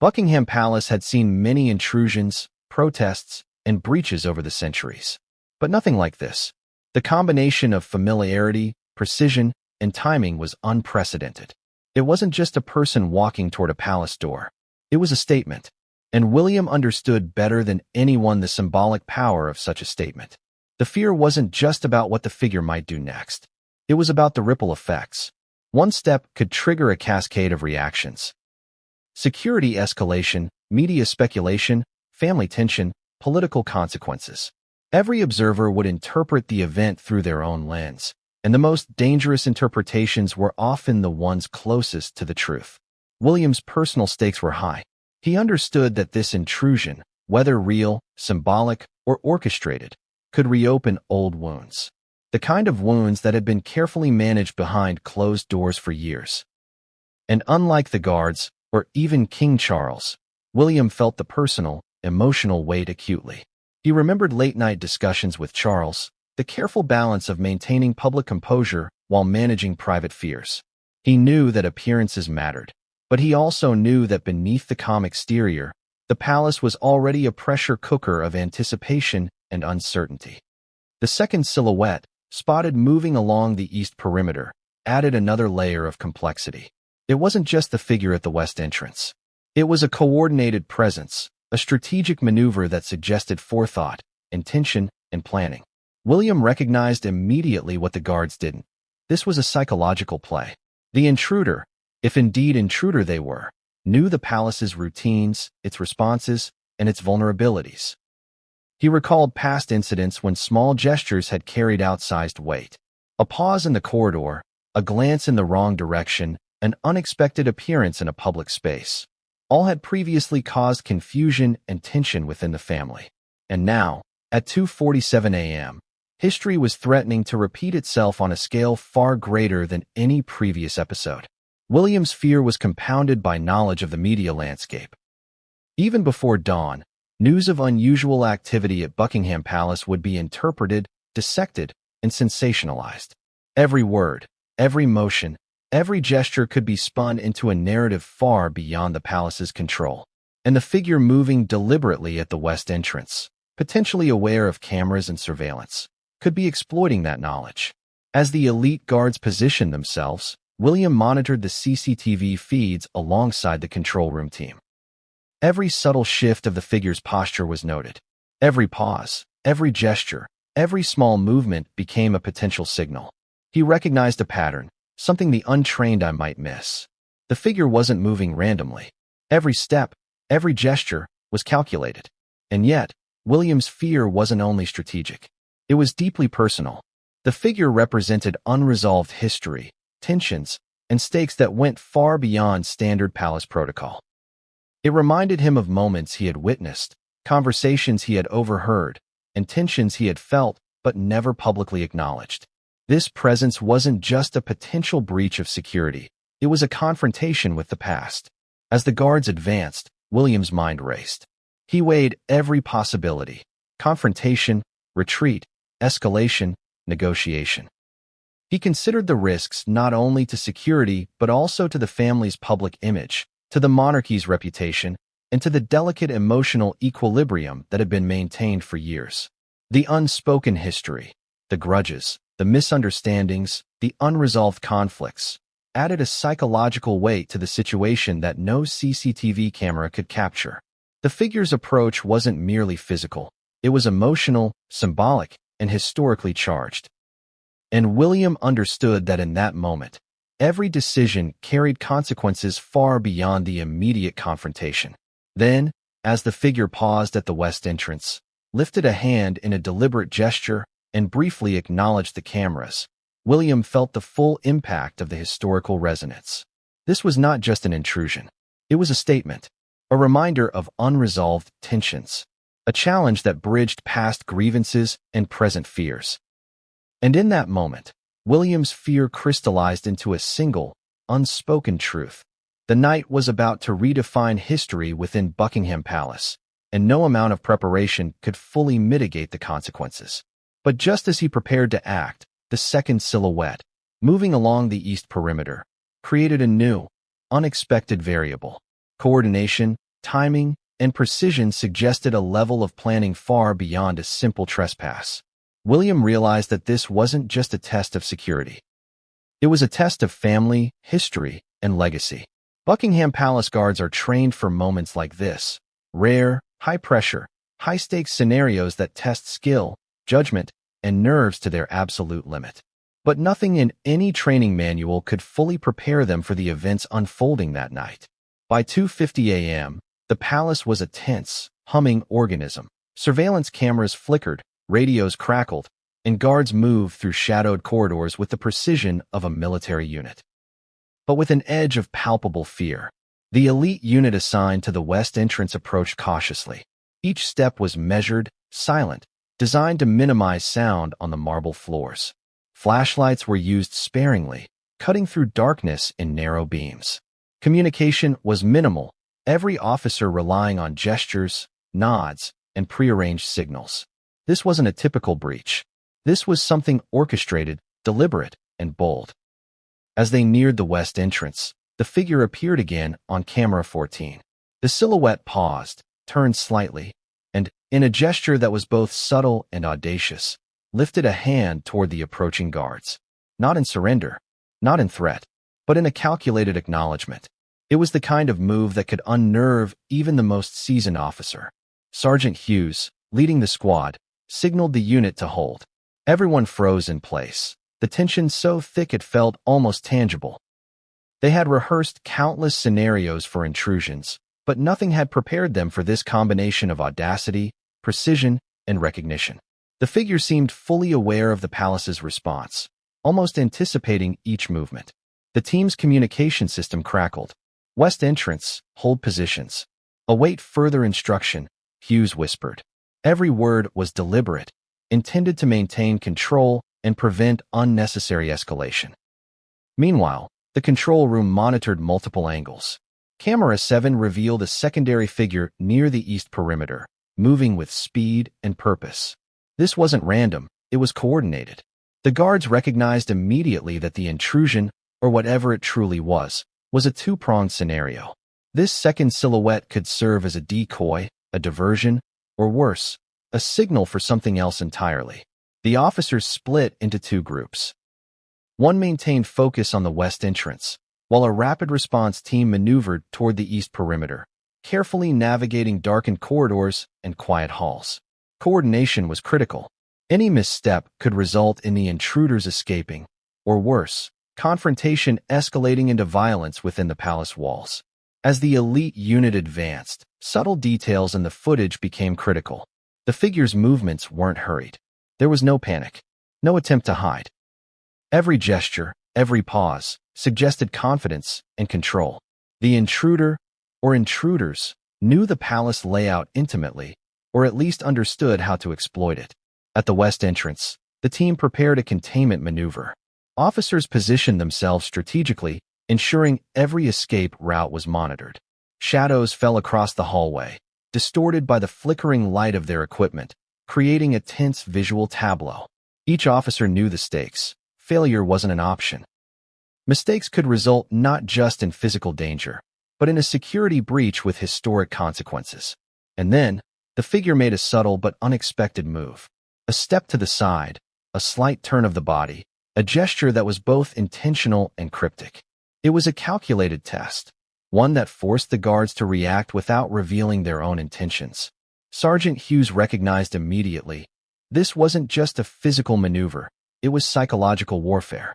Buckingham Palace had seen many intrusions, protests, and breaches over the centuries. But nothing like this. The combination of familiarity, precision, and timing was unprecedented. It wasn't just a person walking toward a palace door. It was a statement. And William understood better than anyone the symbolic power of such a statement. The fear wasn't just about what the figure might do next. It was about the ripple effects. One step could trigger a cascade of reactions. Security escalation, media speculation, family tension, political consequences. Every observer would interpret the event through their own lens, and the most dangerous interpretations were often the ones closest to the truth. William's personal stakes were high. He understood that this intrusion, whether real, symbolic, or orchestrated, could reopen old wounds. The kind of wounds that had been carefully managed behind closed doors for years. And unlike the guards, or even King Charles, William felt the personal, emotional weight acutely. He remembered late-night discussions with Charles, the careful balance of maintaining public composure while managing private fears. He knew that appearances mattered, but he also knew that beneath the calm exterior, the palace was already a pressure cooker of anticipation and uncertainty. The second silhouette, spotted moving along the east perimeter, added another layer of complexity. It wasn't just the figure at the west entrance. It was a coordinated presence, a strategic maneuver that suggested forethought, intention, and planning. William recognized immediately what the guards didn't. This was a psychological play. The intruder, if indeed intruder they were, knew the palace's routines, its responses, and its vulnerabilities. He recalled past incidents when small gestures had carried outsized weight. A pause in the corridor, a glance in the wrong direction, an unexpected appearance in a public space. All had previously caused confusion and tension within the family. And now, at 2:47 a.m., history was threatening to repeat itself on a scale far greater than any previous episode. William's fear was compounded by knowledge of the media landscape. Even before dawn, news of unusual activity at Buckingham Palace would be interpreted, dissected, and sensationalized. Every word, every motion, every gesture could be spun into a narrative far beyond the palace's control. And the figure moving deliberately at the west entrance, potentially aware of cameras and surveillance, could be exploiting that knowledge. As the elite guards positioned themselves, William monitored the CCTV feeds alongside the control room team. Every subtle shift of the figure's posture was noted. Every pause, every gesture, every small movement became a potential signal. He recognized a pattern, something the untrained eye might miss. The figure wasn't moving randomly. Every step, every gesture was calculated. And yet, William's fear wasn't only strategic. It was deeply personal. The figure represented unresolved history, tensions, and stakes that went far beyond standard palace protocol. It reminded him of moments he had witnessed, conversations he had overheard, and tensions he had felt but never publicly acknowledged. This presence wasn't just a potential breach of security, it was a confrontation with the past. As the guards advanced, William's mind raced. He weighed every possibility: confrontation, retreat, escalation, negotiation. He considered the risks not only to security but also to the family's public image, to the monarchy's reputation, and to the delicate emotional equilibrium that had been maintained for years. The unspoken history, the grudges, the misunderstandings, the unresolved conflicts, added a psychological weight to the situation that no CCTV camera could capture. The figure's approach wasn't merely physical. It was emotional, symbolic, and historically charged. And William understood that in that moment, every decision carried consequences far beyond the immediate confrontation. Then, as the figure paused at the west entrance, lifted a hand in a deliberate gesture, and briefly acknowledged the cameras, William felt the full impact of the historical resonance. This was not just an intrusion. It was a statement, a reminder of unresolved tensions, a challenge that bridged past grievances and present fears. And in that moment, William's fear crystallized into a single, unspoken truth. The night was about to redefine history within Buckingham Palace, and no amount of preparation could fully mitigate the consequences. But just as he prepared to act, the second silhouette, moving along the east perimeter, created a new, unexpected variable. Coordination, timing, and precision suggested a level of planning far beyond a simple trespass. William realized that this wasn't just a test of security. It was a test of family, history, and legacy. Buckingham Palace guards are trained for moments like this, rare, high-pressure, high-stakes scenarios that test skill, judgment, and nerves to their absolute limit. But nothing in any training manual could fully prepare them for the events unfolding that night. By 2:50 a.m., the palace was a tense, humming organism. Surveillance cameras flickered, radios crackled, and guards moved through shadowed corridors with the precision of a military unit. But with an edge of palpable fear, the elite unit assigned to the west entrance approached cautiously. Each step was measured, silent, designed to minimize sound on the marble floors. Flashlights were used sparingly, cutting through darkness in narrow beams. Communication was minimal, every officer relying on gestures, nods, and prearranged signals. This wasn't a typical breach. This was something orchestrated, deliberate, and bold. As they neared the west entrance, the figure appeared again on camera 14. The silhouette paused, turned slightly, and, in a gesture that was both subtle and audacious, lifted a hand toward the approaching guards. Not in surrender, not in threat, but in a calculated acknowledgement. It was the kind of move that could unnerve even the most seasoned officer. Sergeant Hughes, leading the squad, signaled the unit to hold. Everyone froze in place, the tension so thick it felt almost tangible. They had rehearsed countless scenarios for intrusions, but nothing had prepared them for this combination of audacity, precision, and recognition. The figure seemed fully aware of the palace's response, almost anticipating each movement. The team's communication system crackled. West entrance, hold positions. Await further instruction, Hughes whispered. Every word was deliberate, intended to maintain control and prevent unnecessary escalation. Meanwhile, the control room monitored multiple angles. Camera 7 revealed a secondary figure near the east perimeter, moving with speed and purpose. This wasn't random, it was coordinated. The guards recognized immediately that the intrusion, or whatever it truly was a two-pronged scenario. This second silhouette could serve as a decoy, a diversion, or worse, a signal for something else entirely. The officers split into two groups. One maintained focus on the west entrance, while a rapid response team maneuvered toward the east perimeter, carefully navigating darkened corridors and quiet halls. Coordination was critical. Any misstep could result in the intruders escaping, or worse, confrontation escalating into violence within the palace walls. As the elite unit advanced, subtle details in the footage became critical. The figure's movements weren't hurried. There was no panic, no attempt to hide. Every gesture, every pause, suggested confidence and control. The intruder, or intruders, knew the palace layout intimately, or at least understood how to exploit it. At the west entrance, the team prepared a containment maneuver. Officers positioned themselves strategically, ensuring every escape route was monitored. Shadows fell across the hallway, distorted by the flickering light of their equipment, creating a tense visual tableau. Each officer knew the stakes. Failure wasn't an option. Mistakes could result not just in physical danger, but in a security breach with historic consequences. And then, the figure made a subtle but unexpected move. A step to the side, a slight turn of the body, a gesture that was both intentional and cryptic. It was a calculated test, one that forced the guards to react without revealing their own intentions. Sergeant Hughes recognized immediately. This wasn't just a physical maneuver, it was psychological warfare.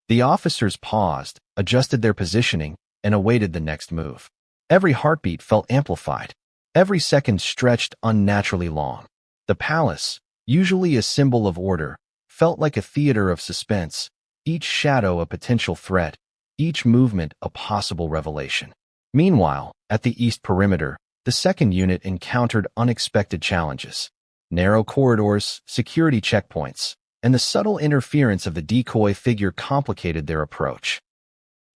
The officers paused, adjusted their positioning, and awaited the next move. Every heartbeat felt amplified. Every second stretched unnaturally long. The palace, usually a symbol of order, felt like a theater of suspense, each shadow a potential threat, each movement a possible revelation. Meanwhile, at the east perimeter, the second unit encountered unexpected challenges. Narrow corridors, security checkpoints, and the subtle interference of the decoy figure complicated their approach.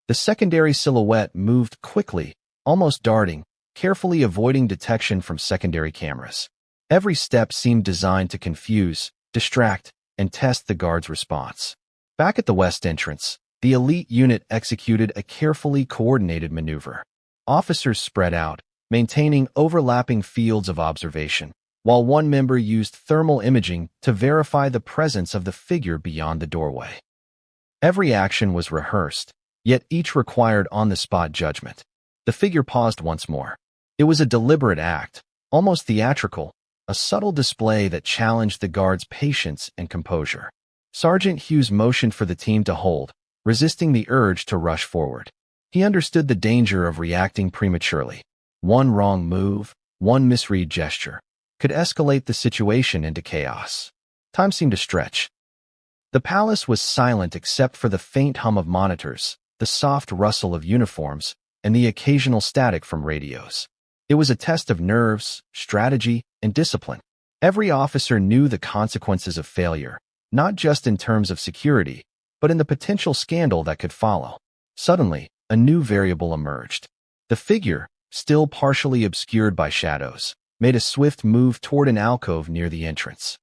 The secondary silhouette moved quickly, almost darting, carefully avoiding detection from secondary cameras. Every step seemed designed to confuse, distract, and test the guard's response. Back at the west entrance, the elite unit executed a carefully coordinated maneuver. Officers spread out, maintaining overlapping fields of observation, while one member used thermal imaging to verify the presence of the figure beyond the doorway. Every action was rehearsed, yet each required on-the-spot judgment. The figure paused once more. It was a deliberate act, almost theatrical, a subtle display that challenged the guard's patience and composure. Sergeant Hughes motioned for the team to hold, resisting the urge to rush forward. He understood the danger of reacting prematurely. One wrong move, one misread gesture, could escalate the situation into chaos. Time seemed to stretch. The palace was silent except for the faint hum of monitors, the soft rustle of uniforms, and the occasional static from radios. It was a test of nerves, strategy, and discipline. Every officer knew the consequences of failure, not just in terms of security, but in the potential scandal that could follow. Suddenly, a new variable emerged. The figure, still partially obscured by shadows, made a swift move toward an alcove near the entrance.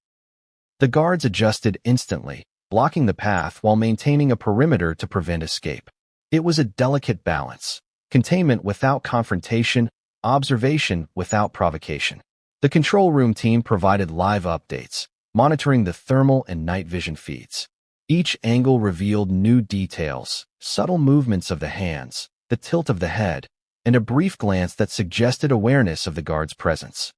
The guards adjusted instantly, blocking the path while maintaining a perimeter to prevent escape. It was a delicate balance: containment without confrontation, observation without provocation. The control room team provided live updates, monitoring the thermal and night vision feeds. Each angle revealed new details, subtle movements of the hands, the tilt of the head, and a brief glance that suggested awareness of the guard's presence.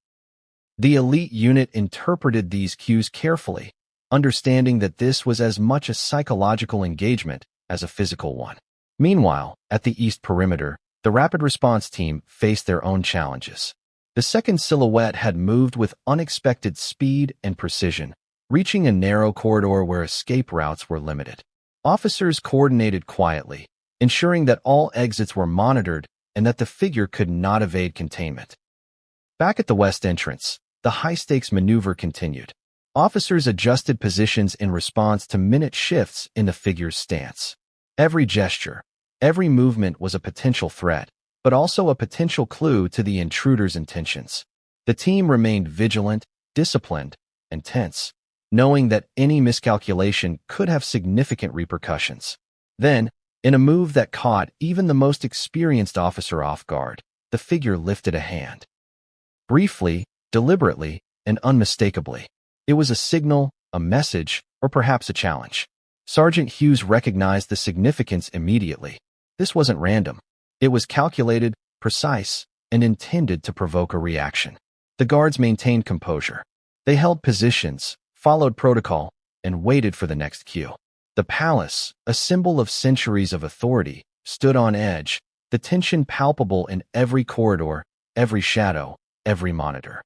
The elite unit interpreted these cues carefully, understanding that this was as much a psychological engagement as a physical one. Meanwhile, at the east perimeter, the rapid response team faced their own challenges. The second silhouette had moved with unexpected speed and precision, reaching a narrow corridor where escape routes were limited. Officers coordinated quietly, ensuring that all exits were monitored and that the figure could not evade containment. Back at the west entrance, the high-stakes maneuver continued. Officers adjusted positions in response to minute shifts in the figure's stance. Every gesture, every movement was a potential threat, but also a potential clue to the intruder's intentions. The team remained vigilant, disciplined, and tense, knowing that any miscalculation could have significant repercussions. Then, in a move that caught even the most experienced officer off guard, the figure lifted a hand. Briefly, deliberately, and unmistakably. It was a signal, a message, or perhaps a challenge. Sergeant Hughes recognized the significance immediately. This wasn't random. It was calculated, precise, and intended to provoke a reaction. The guards maintained composure. They held positions, followed protocol, and waited for the next cue. The palace, a symbol of centuries of authority, stood on edge, the tension palpable in every corridor, every shadow, every monitor.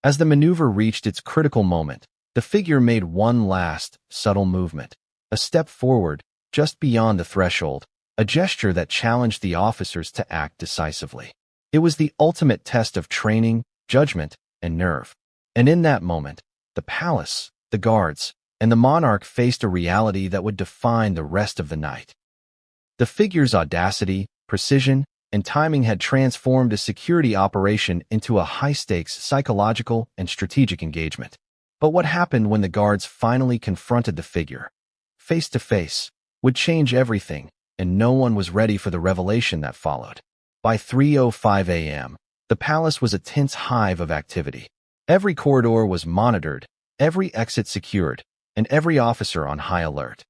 As the maneuver reached its critical moment, the figure made one last, subtle movement. A step forward, just beyond the threshold, a gesture that challenged the officers to act decisively. It was the ultimate test of training, judgment, and nerve. And in that moment, the palace, the guards, and the monarch faced a reality that would define the rest of the night. The figure's audacity, precision, and timing had transformed a security operation into a high-stakes psychological and strategic engagement. But what happened when the guards finally confronted the figure, face to face, would change everything, and no one was ready for the revelation that followed. By 3:05 a.m., the palace was a tense hive of activity. Every corridor was monitored, every exit secured, and every officer on high alert.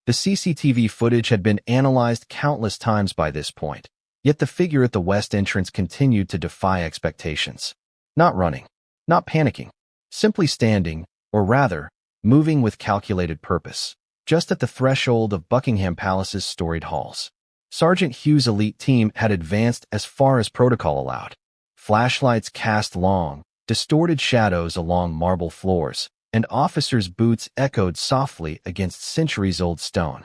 The CCTV footage had been analyzed countless times by this point, yet the figure at the west entrance continued to defy expectations. Not running, not panicking, simply standing, or rather, moving with calculated purpose, just at the threshold of Buckingham Palace's storied halls. Sergeant Hughes' elite team had advanced as far as protocol allowed. Flashlights cast long, distorted shadows along marble floors, and officers' boots echoed softly against centuries-old stone.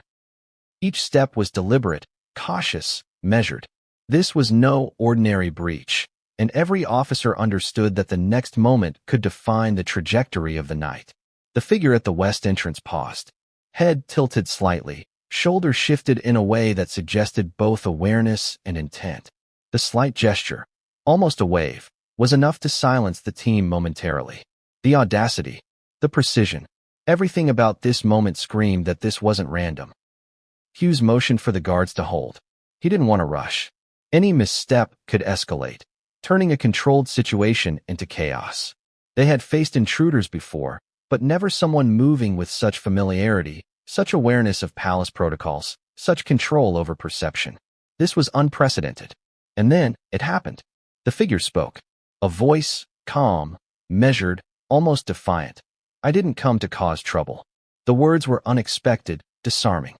Each step was deliberate, cautious, measured. This was no ordinary breach, and every officer understood that the next moment could define the trajectory of the night. The figure at the west entrance paused, head tilted slightly, shoulders shifted in a way that suggested both awareness and intent. The slight gesture, almost a wave, was enough to silence the team momentarily. The audacity, the precision, everything about this moment screamed that this wasn't random. Hughes motioned for the guards to hold. He didn't want to rush. Any misstep could escalate, turning a controlled situation into chaos. They had faced intruders before, but never someone moving with such familiarity, such awareness of palace protocols, such control over perception. This was unprecedented. And then it happened. The figure spoke. A voice, calm, measured, almost defiant. "I didn't come to cause trouble." The words were unexpected, disarming.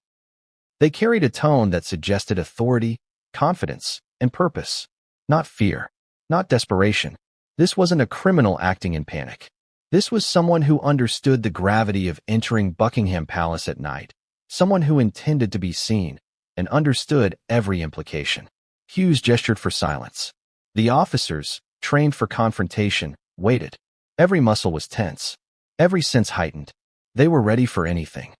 They carried a tone that suggested authority, confidence, and purpose. Not fear, not desperation. This wasn't a criminal acting in panic. This was someone who understood the gravity of entering Buckingham Palace at night, someone who intended to be seen, and understood every implication. Hughes gestured for silence. The officers, trained for confrontation, waited. Every muscle was tense, every sense heightened. They were ready for anything.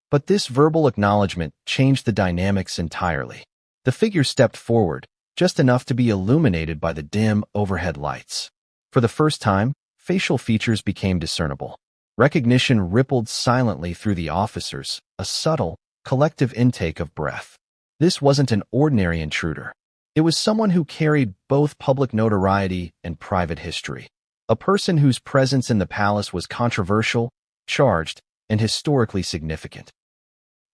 But this verbal acknowledgement changed the dynamics entirely. The figure stepped forward, just enough to be illuminated by the dim overhead lights. For the first time, facial features became discernible. Recognition rippled silently through the officers, a subtle, collective intake of breath. This wasn't an ordinary intruder. It was someone who carried both public notoriety and private history. A person whose presence in the palace was controversial, charged, and historically significant.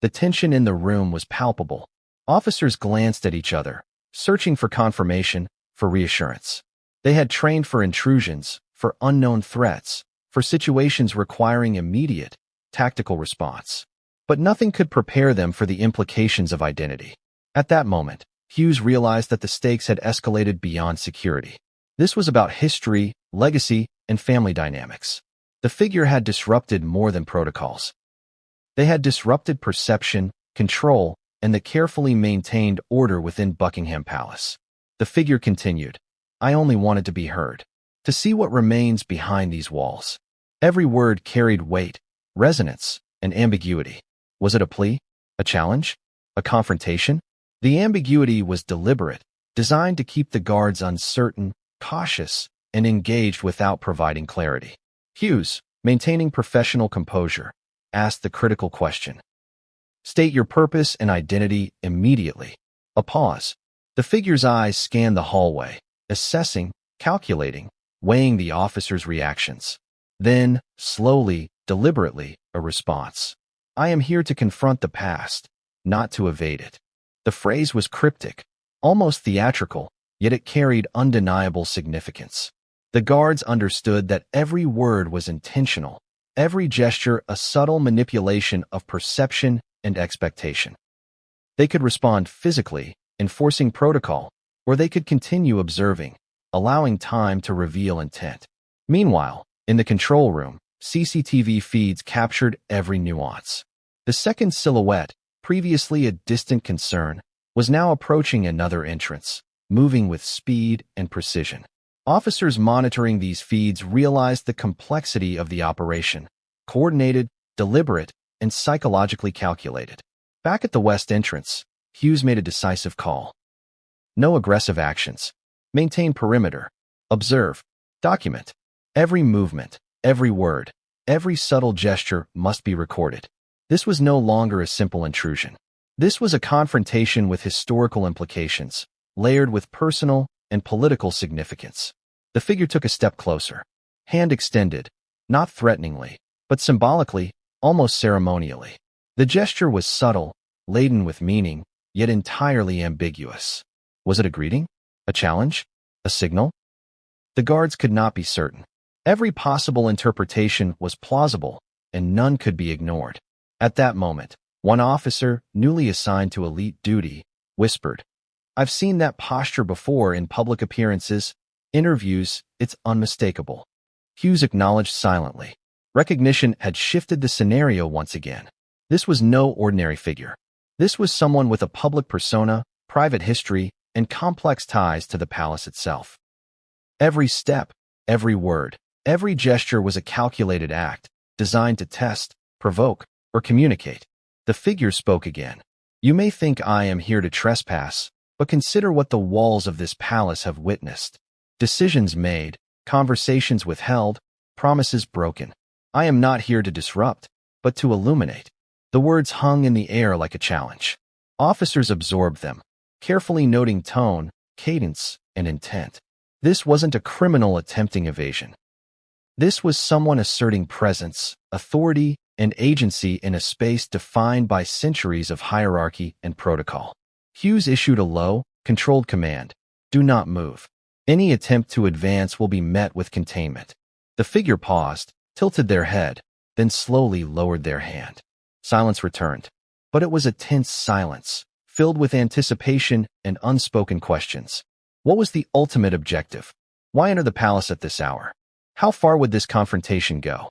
The tension in the room was palpable. Officers glanced at each other, searching for confirmation, for reassurance. They had trained for intrusions, for unknown threats, for situations requiring immediate, tactical response. But nothing could prepare them for the implications of identity. At that moment, Hughes realized that the stakes had escalated beyond security. This was about history, legacy, and family dynamics. The figure had disrupted more than protocols. They had disrupted perception, control, and the carefully maintained order within Buckingham Palace. The figure continued. "I only wanted to be heard, to see what remains behind these walls." Every word carried weight, resonance, and ambiguity. Was it a plea? A challenge? A confrontation? The ambiguity was deliberate, designed to keep the guards uncertain, cautious, and engaged without providing clarity. Hughes, maintaining professional composure, asked the critical question. "State your purpose and identity immediately." A pause. The figure's eyes scanned the hallway, assessing, calculating, weighing the officers' reactions. Then, slowly, deliberately, a response. "I am here to confront the past, not to evade it." The phrase was cryptic, almost theatrical, yet it carried undeniable significance. The guards understood that every word was intentional, every gesture a subtle manipulation of perception and expectation. They could respond physically, enforcing protocol, or they could continue observing, allowing time to reveal intent. Meanwhile, in the control room, CCTV feeds captured every nuance. The second silhouette, previously a distant concern, was now approaching another entrance, moving with speed and precision. Officers monitoring these feeds realized the complexity of the operation, coordinated, deliberate, and psychologically calculated. Back at the west entrance, Hughes made a decisive call. No aggressive actions. Maintain perimeter. Observe. Document. Every movement, every word, every subtle gesture must be recorded. This was no longer a simple intrusion. This was a confrontation with historical implications, layered with personal and political significance. The figure took a step closer, hand extended, not threateningly, but symbolically, almost ceremonially. The gesture was subtle, laden with meaning, yet entirely ambiguous. Was it a greeting? A challenge? A signal? The guards could not be certain. Every possible interpretation was plausible, and none could be ignored. At that moment, one officer, newly assigned to elite duty, whispered, "I've seen that posture before in public appearances, interviews, it's unmistakable. Hughes acknowledged silently. Recognition had shifted the scenario once again. This was no ordinary figure. This was someone with a public persona, private history, and complex ties to the palace itself. Every step, every word, every gesture was a calculated act, designed to test, provoke, or communicate. The figure spoke again. You may think I am here to trespass, but consider what the walls of this palace have witnessed. Decisions made, conversations withheld, promises broken. I am not here to disrupt, but to illuminate. The words hung in the air like a challenge. Officers absorbed them, carefully noting tone, cadence, and intent. This wasn't a criminal attempting evasion. This was someone asserting presence, authority, and agency in a space defined by centuries of hierarchy and protocol. Hughes issued a low, controlled command: do not move. Any attempt to advance will be met with containment. The figure paused, tilted their head, then slowly lowered their hand. Silence returned, but it was a tense silence, filled with anticipation and unspoken questions. What was the ultimate objective? Why enter the palace at this hour? How far would this confrontation go?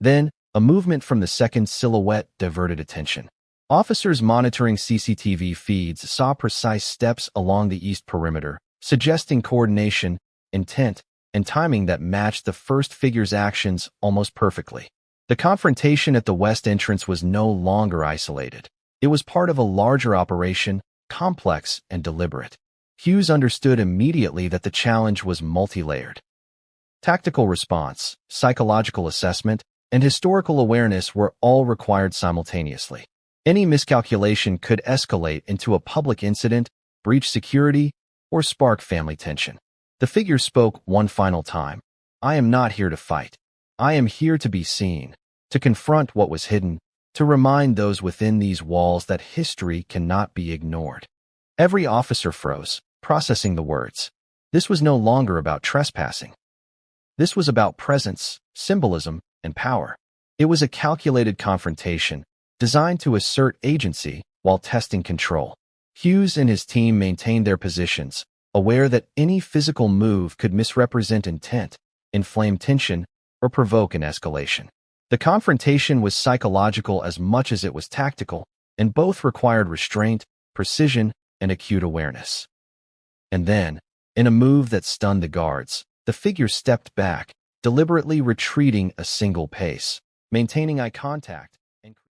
Then, a movement from the second silhouette diverted attention. Officers monitoring CCTV feeds saw precise steps along the east perimeter, suggesting coordination, intent, and timing that matched the first figure's actions almost perfectly. The confrontation at the west entrance was no longer isolated. It was part of a larger operation, complex and deliberate. Hughes understood immediately that the challenge was multi-layered. Tactical response, psychological assessment, and historical awareness were all required simultaneously. Any miscalculation could escalate into a public incident, breach security, or spark family tension. The figure spoke one final time. I am not here to fight. I am here to be seen, to confront what was hidden, to remind those within these walls that history cannot be ignored. Every officer froze, processing the words. This was no longer about trespassing. This was about presence, symbolism, and power. It was a calculated confrontation, designed to assert agency while testing control. Hughes and his team maintained their positions, aware that any physical move could misrepresent intent, inflame tension, or provoke an escalation. The confrontation was psychological as much as it was tactical, and both required restraint, precision, and acute awareness. And then, in a move that stunned the guards, the figure stepped back, deliberately retreating a single pace, maintaining eye contact,